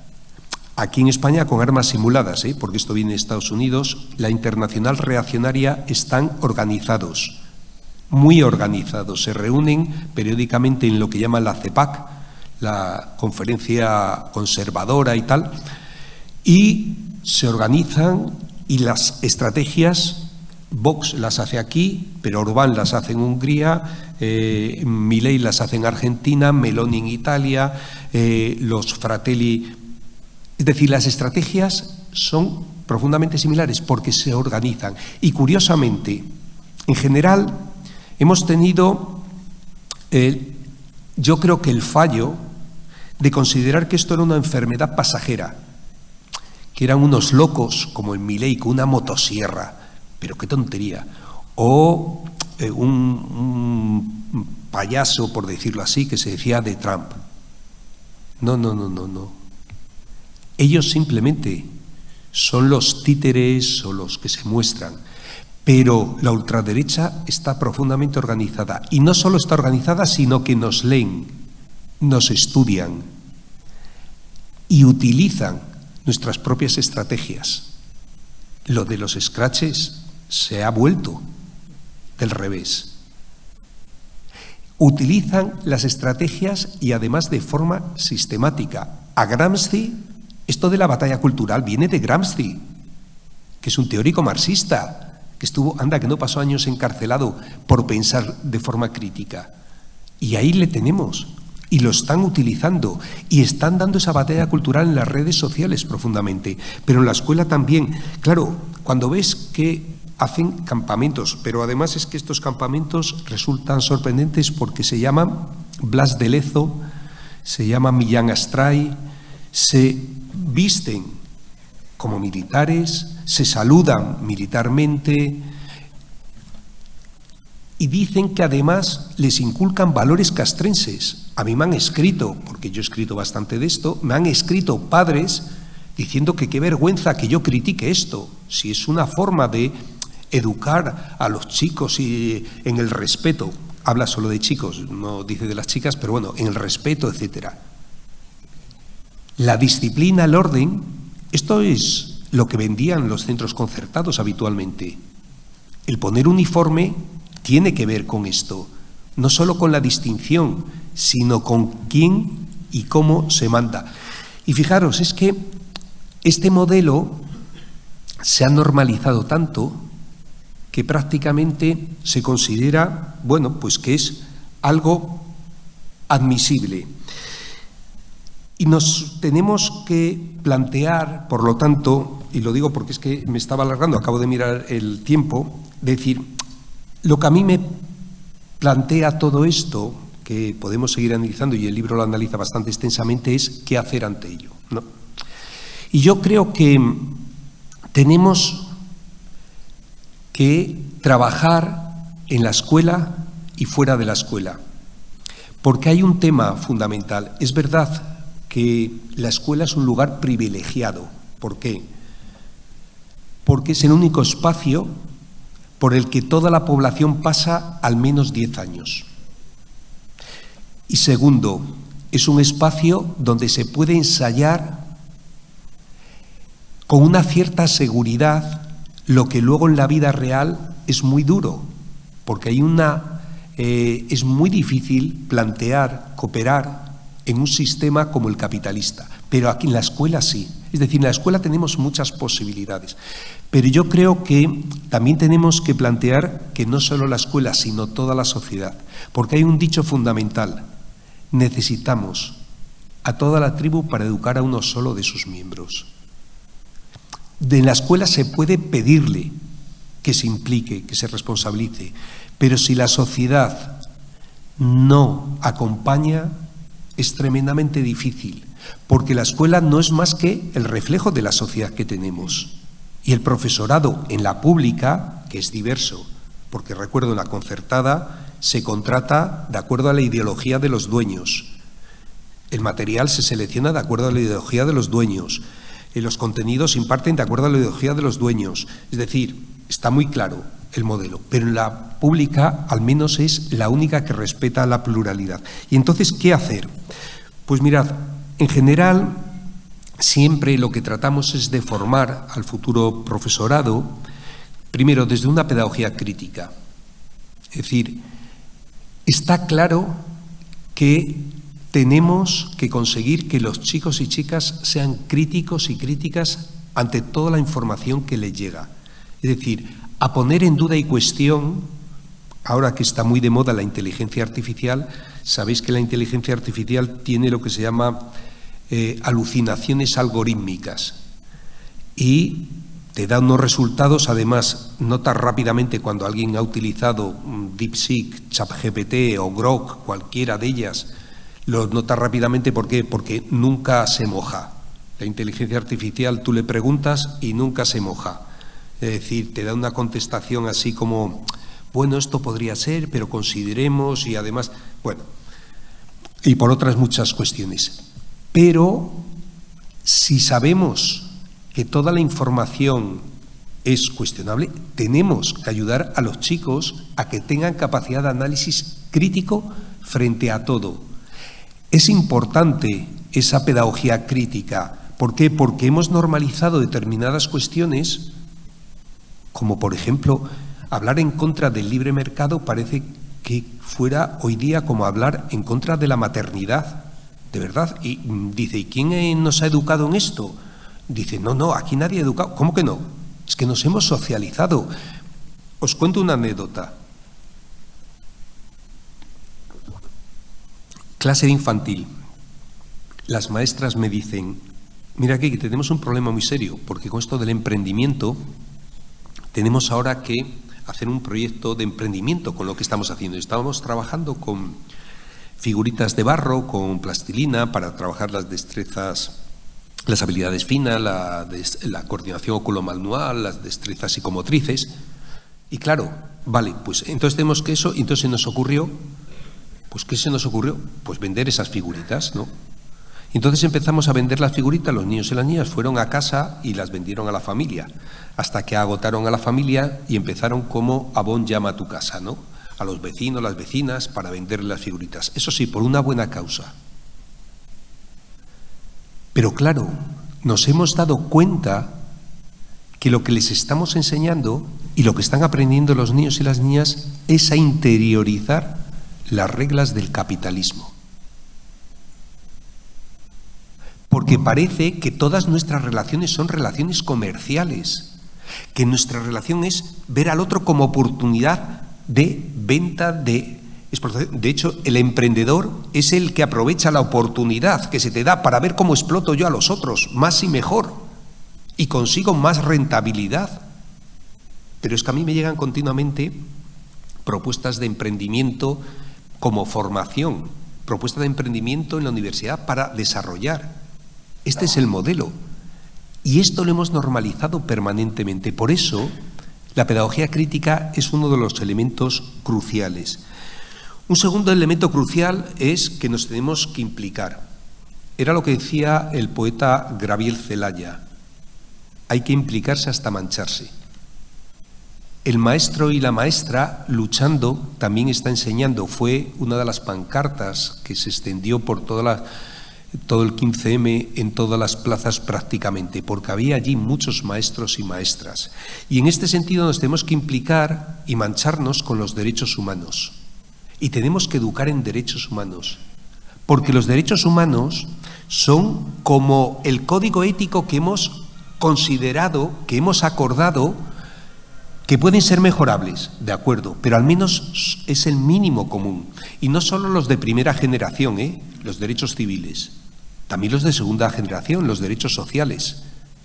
Aquí en España con armas simuladas, porque esto viene de Estados Unidos, la Internacional Reaccionaria están organizados, muy organizados. Se reúnen periódicamente en lo que llaman la CEPAC, la Conferencia Conservadora y tal, y se organizan. Y las estrategias, Vox las hace aquí, pero Orbán las hace en Hungría, Milei las hace en Argentina, Meloni en Italia, los Fratelli. Es decir, las estrategias son profundamente similares porque se organizan. Y curiosamente, en general, hemos tenido, yo creo que el fallo de considerar que esto era una enfermedad pasajera, que eran unos locos, como en Milei, con una motosierra, pero qué tontería, o un payaso, por decirlo así, que se decía de Trump. No. Ellos simplemente son los títeres o los que se muestran, Pero la ultraderecha está profundamente organizada. Y no solo está organizada, sino que nos leen, nos estudian y utilizan nuestras propias estrategias. Lo de los scratches se ha vuelto del revés. Utilizan las estrategias y además de forma sistemática. A Gramsci, esto de la batalla cultural viene de Gramsci, que es un teórico marxista, que estuvo, que no pasó años encarcelado por pensar de forma crítica. Y ahí le tenemos, y lo están utilizando, y están dando esa batalla cultural en las redes sociales profundamente, pero en la escuela también. Claro, cuando ves que hacen campamentos, pero además es que estos campamentos resultan sorprendentes porque se llaman Blas de Lezo, se llaman Millán Astray, se visten como militares, se saludan militarmente y dicen que además les inculcan valores castrenses. A mí me han escrito, porque yo he escrito bastante de esto, me han escrito padres diciendo que qué vergüenza que yo critique esto, si es una forma de educar a los chicos y en el respeto. Habla solo de chicos, no dice de las chicas, pero bueno, en el respeto, etcétera. La disciplina, el orden, esto es lo que vendían los centros concertados habitualmente. El poner uniforme tiene que ver con esto, no solo con la distinción, sino con quién y cómo se manda. Y fijaros, es que este modelo se ha normalizado tanto que prácticamente se considera, bueno, pues que es algo admisible. Y nos tenemos que plantear, por lo tanto, y lo digo porque es que me estaba alargando, acabo de mirar el tiempo, decir, lo que a mí me plantea todo esto, que podemos seguir analizando y el libro lo analiza bastante extensamente, es qué hacer ante ello, ¿no? Y yo creo que tenemos que trabajar en la escuela y fuera de la escuela, porque hay un tema fundamental. Es verdad que la escuela es un lugar privilegiado. ¿Por qué? Porque es el único espacio por el que toda la población pasa al menos 10 años. Y segundo, es un espacio donde se puede ensayar con una cierta seguridad lo que luego en la vida real es muy duro, porque es muy difícil plantear, cooperar en un sistema como el capitalista, pero aquí en la escuela sí. Es decir, en la escuela tenemos muchas posibilidades, pero yo creo que también tenemos que plantear que no solo la escuela, sino toda la sociedad, porque hay un dicho fundamental: necesitamos a toda la tribu para educar a uno solo de sus miembros. De la escuela se puede pedirle que se implique, que se responsabilice, pero si la sociedad no acompaña, es tremendamente difícil, porque la escuela no es más que el reflejo de la sociedad que tenemos. Y el profesorado en la pública, que es diverso, porque recuerdo en la concertada se contrata de acuerdo a la ideología de los dueños, el material se selecciona de acuerdo a la ideología de los dueños, los contenidos se imparten de acuerdo a la ideología de los dueños, es decir, está muy claro el modelo, pero en la pública al menos es la única que respeta la pluralidad. Y entonces, ¿qué hacer? Pues mirad, en general siempre lo que tratamos es de formar al futuro profesorado, primero desde una pedagogía crítica. Es decir, está claro que tenemos que conseguir que los chicos y chicas sean críticos y críticas ante toda la información que les llega. Es decir, a poner en duda y cuestión, ahora que está muy de moda la inteligencia artificial, sabéis que la inteligencia artificial tiene lo que se llama alucinaciones algorítmicas y te da unos resultados, además, notas rápidamente cuando alguien ha utilizado DeepSeek, ChatGPT o Grok, cualquiera de ellas, lo nota rápidamente. ¿Por qué? Porque nunca se moja. La inteligencia artificial tú le preguntas y nunca se moja. Es decir, te da una contestación así como, bueno, esto podría ser, pero consideremos y además, bueno, y por otras muchas cuestiones. Pero si sabemos que toda la información es cuestionable, tenemos que ayudar a los chicos a que tengan capacidad de análisis crítico frente a todo. Es importante esa pedagogía crítica. ¿Por qué? Porque hemos normalizado determinadas cuestiones, como por ejemplo, hablar en contra del libre mercado parece que fuera hoy día como hablar en contra de la maternidad, de verdad. Y dice, ¿y quién nos ha educado en esto? Dice, no, aquí nadie ha educado. ¿Cómo que no? Es que nos hemos socializado. Os cuento una anécdota. Clase de infantil. Las maestras me dicen, mira aquí que tenemos un problema muy serio, porque con esto del emprendimiento tenemos ahora que hacer un proyecto de emprendimiento con lo que estamos haciendo. Estábamos trabajando con figuritas de barro, con plastilina, para trabajar las destrezas, las habilidades finas, la coordinación oculomanual, las destrezas psicomotrices. Y claro, vale, pues entonces tenemos que eso, y entonces se nos ocurrió, pues ¿qué se nos ocurrió? Pues vender esas figuritas, ¿no? Entonces empezamos a vender las figuritas, los niños y las niñas fueron a casa y las vendieron a la familia, hasta que agotaron a la familia y empezaron como Avon llama a tu casa, ¿no? A los vecinos, las vecinas, para vender las figuritas. Eso sí, por una buena causa. Pero claro, nos hemos dado cuenta que lo que les estamos enseñando y lo que están aprendiendo los niños y las niñas es a interiorizar las reglas del capitalismo. Porque parece que todas nuestras relaciones son relaciones comerciales, que nuestra relación es ver al otro como oportunidad de venta, de explotación. De hecho, el emprendedor es el que aprovecha la oportunidad que se te da para ver cómo exploto yo a los otros, más y mejor, y consigo más rentabilidad. Pero es que a mí me llegan continuamente propuestas de emprendimiento como formación, propuestas de emprendimiento en la universidad para desarrollar. Este es el modelo. Y esto lo hemos normalizado permanentemente. Por eso, la pedagogía crítica es uno de los elementos cruciales. Un segundo elemento crucial es que nos tenemos que implicar. Era lo que decía el poeta Gabriel Celaya. Hay que implicarse hasta mancharse. El maestro y la maestra luchando también está enseñando. Fue una de las pancartas que se extendió por todo el 15M en todas las plazas prácticamente, porque había allí muchos maestros y maestras. Y en este sentido nos tenemos que implicar y mancharnos con los derechos humanos. Y tenemos que educar en derechos humanos, porque los derechos humanos son como el código ético que hemos considerado, que hemos acordado, que pueden ser mejorables, de acuerdo, pero al menos es el mínimo común. Y no solo los de primera generación, los derechos civiles, también los de segunda generación, los derechos sociales.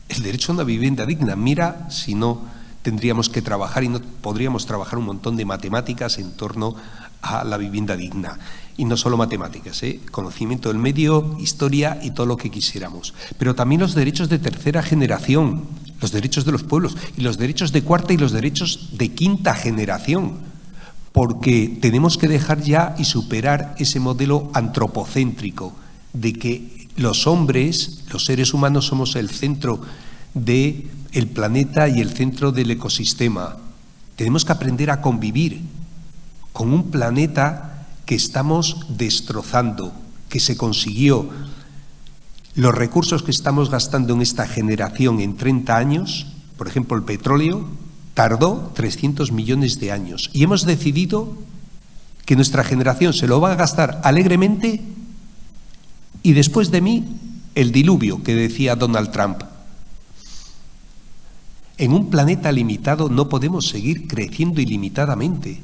El derecho a una vivienda digna. Mira, si no tendríamos que trabajar y no podríamos trabajar un montón de matemáticas en torno a la vivienda digna. Y no solo matemáticas, conocimiento del medio, historia y todo lo que quisiéramos. Pero también los derechos de tercera generación, los derechos de los pueblos, y los derechos de cuarta y los derechos de quinta generación, porque tenemos que dejar ya y superar ese modelo antropocéntrico de que los hombres, los seres humanos, somos el centro del planeta y el centro del ecosistema. Tenemos que aprender a convivir con un planeta que estamos destrozando, que se consiguió. Los recursos que estamos gastando en esta generación en 30 años, por ejemplo el petróleo, tardó 300 millones de años. Y hemos decidido que nuestra generación se lo va a gastar alegremente y después de mí el diluvio que decía Donald Trump. En un planeta limitado no podemos seguir creciendo ilimitadamente.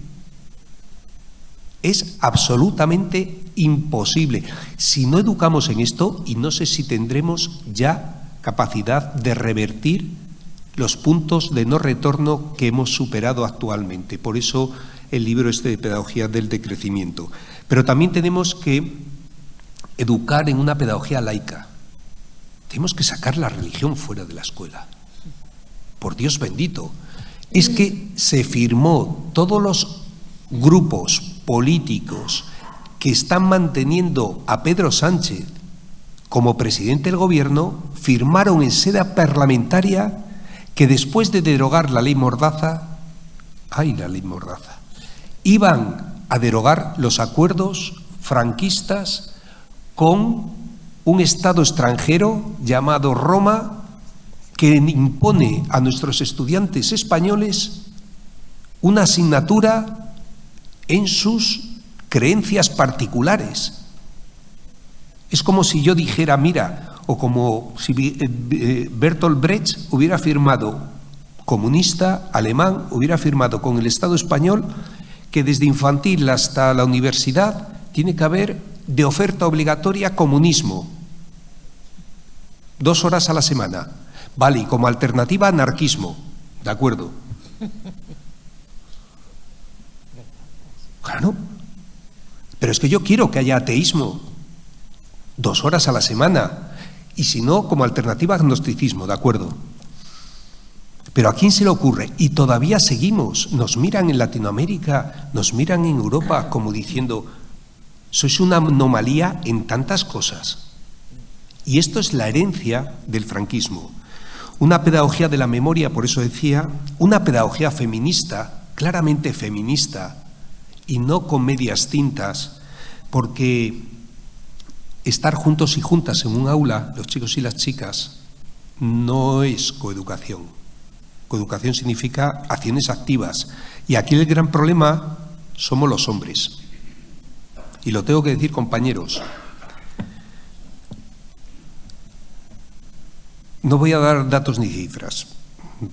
Es absolutamente imposible. Si no educamos en esto, y no sé si tendremos ya capacidad de revertir los puntos de no retorno que hemos superado actualmente. Por eso el libro de Pedagogía del Decrecimiento. Pero también tenemos que educar en una pedagogía laica. Tenemos que sacar la religión fuera de la escuela. Por Dios bendito. Es que se firmó, todos los grupos políticos que están manteniendo a Pedro Sánchez como presidente del gobierno firmaron en sede parlamentaria que después de derogar la ley Mordaza, la ley Mordaza, iban a derogar los acuerdos franquistas con un Estado extranjero llamado Roma, que impone a nuestros estudiantes españoles una asignatura en sus creencias particulares. Es como si yo dijera, mira, o como si Bertolt Brecht hubiera firmado, comunista alemán, hubiera firmado con el Estado español que desde infantil hasta la universidad tiene que haber de oferta obligatoria comunismo, 2 horas a la semana. Vale, y como alternativa anarquismo, ¿de acuerdo? Claro, pero es que yo quiero que haya ateísmo, 2 horas a la semana, y si no, como alternativa agnosticismo, ¿de acuerdo? Pero ¿a quién se le ocurre? Y todavía seguimos, nos miran en Latinoamérica, nos miran en Europa como diciendo, sois una anomalía en tantas cosas. Y esto es la herencia del franquismo. Una pedagogía de la memoria, por eso decía, una pedagogía feminista, claramente feminista, y no con medias tintas, porque estar juntos y juntas en un aula, los chicos y las chicas, no es coeducación. Coeducación significa acciones activas. Y aquí el gran problema somos los hombres. Y lo tengo que decir, compañeros. No voy a dar datos ni cifras,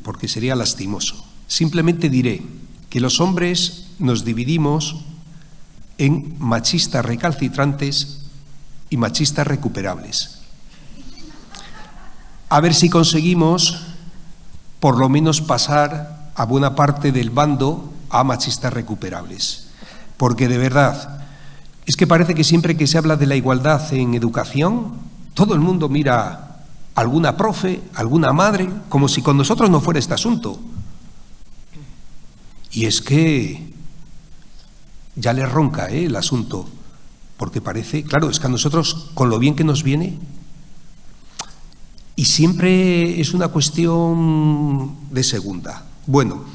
porque sería lastimoso. Simplemente diré que los hombres nos dividimos en machistas recalcitrantes y machistas recuperables. A ver si conseguimos por lo menos pasar a buena parte del bando a machistas recuperables. Porque de verdad, es que parece que siempre que se habla de la igualdad en educación, todo el mundo mira a alguna profe, alguna madre, como si con nosotros no fuera este asunto. Y es que ya le ronca el asunto, porque parece, claro, es que a nosotros, con lo bien que nos viene, y siempre es una cuestión de segunda. Bueno,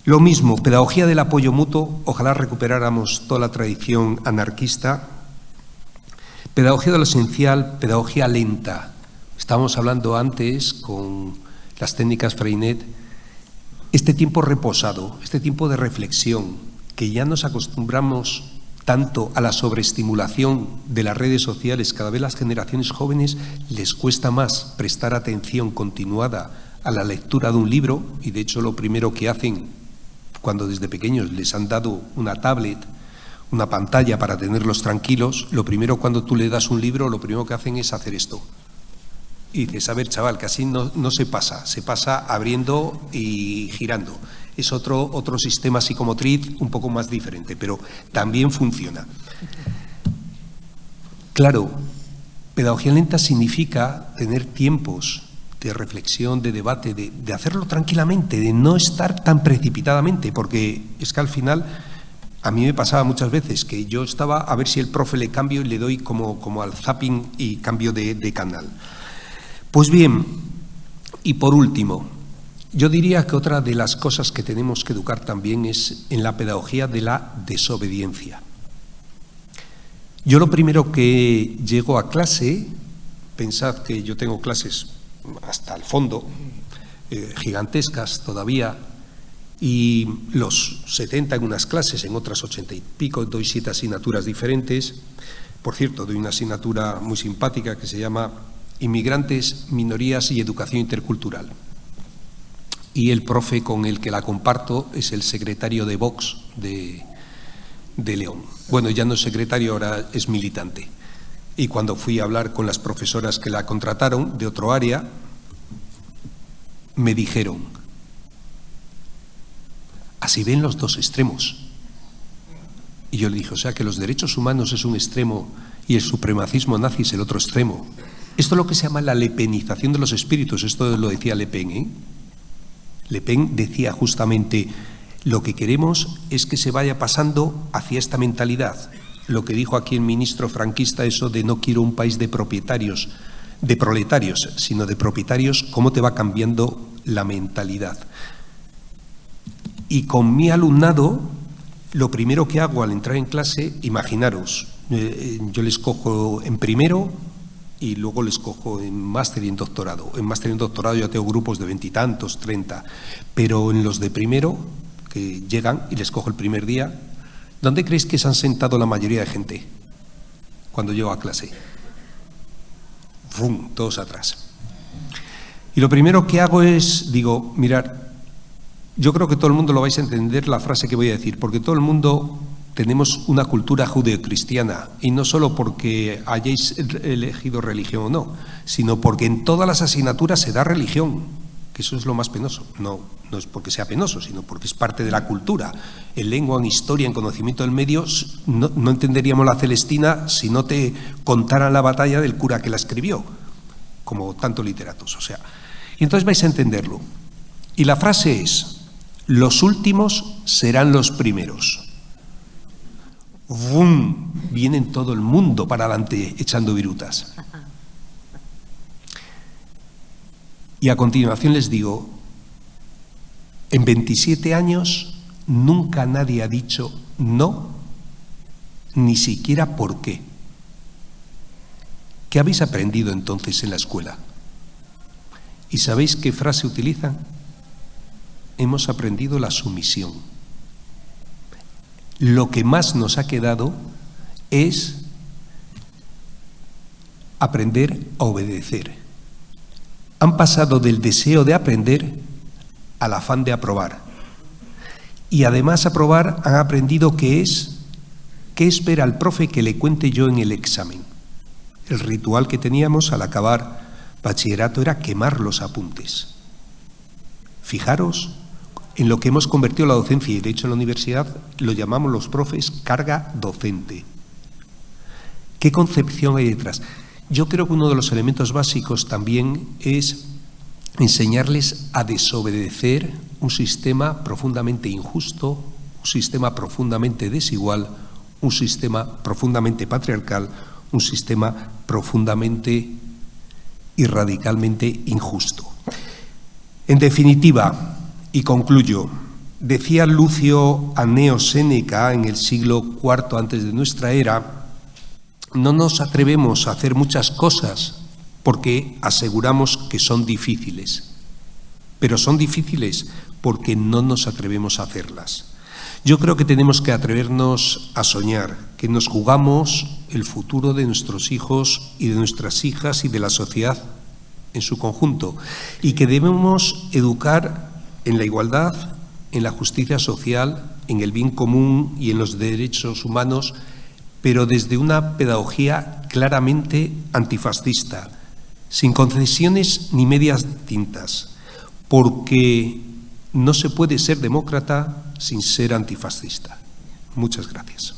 lo mismo, pedagogía del apoyo mutuo, ojalá recuperáramos toda la tradición anarquista. Pedagogía de lo esencial, pedagogía lenta. Estábamos hablando antes con las técnicas Freinet, este tiempo reposado, este tiempo de reflexión, que ya nos acostumbramos tanto a la sobreestimulación de las redes sociales, cada vez las generaciones jóvenes les cuesta más prestar atención continuada a la lectura de un libro, y de hecho lo primero que hacen cuando desde pequeños les han dado una tablet, una pantalla para tenerlos tranquilos, lo primero cuando tú le das un libro, lo primero que hacen es hacer esto. Y dices, a ver, chaval, que así no se pasa abriendo y girando. Es otro sistema psicomotriz un poco más diferente, pero también funciona. Claro, pedagogía lenta significa tener tiempos de reflexión, de debate, de hacerlo tranquilamente, de no estar tan precipitadamente, porque es que al final a mí me pasaba muchas veces que yo estaba a ver si el profe le cambio y le doy como al zapping y cambio de canal. Pues bien, y por último, yo diría que otra de las cosas que tenemos que educar también es en la pedagogía de la desobediencia. Yo lo primero que llego a clase, pensad que yo tengo clases hasta el fondo, gigantescas todavía, y los 70 en unas clases, en otras 80 y pico, doy 7 asignaturas diferentes. Por cierto, doy una asignatura muy simpática que se llama Inmigrantes, Minorías y Educación Intercultural. Y el profe con el que la comparto es el secretario de Vox de León. Bueno, ya no es secretario, ahora es militante. Y cuando fui a hablar con las profesoras que la contrataron de otro área, me dijeron, así ven los dos extremos. Y yo le dije, o sea que los derechos humanos es un extremo y el supremacismo nazi es el otro extremo. Esto es lo que se llama la lepenización de los espíritus, esto lo decía Le Pen, ¿eh? Le Pen decía justamente, lo que queremos es que se vaya pasando hacia esta mentalidad. Lo que dijo aquí el ministro franquista, eso de no quiero un país de propietarios, de proletarios, sino de propietarios, cómo te va cambiando la mentalidad. Y con mi alumnado, lo primero que hago al entrar en clase, imaginaros, yo les cojo en primero y luego les cojo en máster y en doctorado. En máster y en doctorado ya tengo grupos de 20 y tantos, 30, pero en los de primero, que llegan y les cojo el primer día, ¿dónde creéis que se han sentado la mayoría de gente cuando llego a clase? ¡Fum! Todos atrás. Y lo primero que hago es, digo, mirad, yo creo que todo el mundo lo vais a entender la frase que voy a decir, porque todo el mundo tenemos una cultura judeocristiana, y no solo porque hayáis elegido religión o no, sino porque en todas las asignaturas se da religión, que eso es lo más penoso. No es porque sea penoso, sino porque es parte de la cultura. En lengua, en historia, en conocimiento del medio, no entenderíamos la Celestina si no te contaran la batalla del cura que la escribió, como tantos literatos. O sea, y entonces vais a entenderlo. Y la frase es: los últimos serán los primeros. ¡Bum! Vienen todo el mundo para adelante echando virutas. Y a continuación les digo, en 27 años nunca nadie ha dicho no, ni siquiera por qué. ¿Qué habéis aprendido entonces en la escuela? ¿Y sabéis qué frase utilizan? Hemos aprendido la sumisión. Lo que más nos ha quedado es aprender a obedecer. Han pasado del deseo de aprender al afán de aprobar. Y además aprobar han aprendido qué es ver al profe que le cuente yo en el examen. El ritual que teníamos al acabar bachillerato era quemar los apuntes. Fijaros en lo que hemos convertido la docencia, y de hecho en la universidad lo llamamos los profes carga docente. ¿Qué concepción hay detrás? Yo creo que uno de los elementos básicos también es enseñarles a desobedecer un sistema profundamente injusto, un sistema profundamente desigual, un sistema profundamente patriarcal, un sistema profundamente y radicalmente injusto. En definitiva, y concluyo, decía Lucio Anneo Séneca en el siglo IV antes de nuestra era: no nos atrevemos a hacer muchas cosas porque aseguramos que son difíciles, pero son difíciles porque no nos atrevemos a hacerlas. Yo creo que tenemos que atrevernos a soñar, que nos jugamos el futuro de nuestros hijos y de nuestras hijas y de la sociedad en su conjunto, y que debemos educar en la igualdad, en la justicia social, en el bien común y en los derechos humanos, pero desde una pedagogía claramente antifascista, sin concesiones ni medias tintas, porque no se puede ser demócrata sin ser antifascista. Muchas gracias.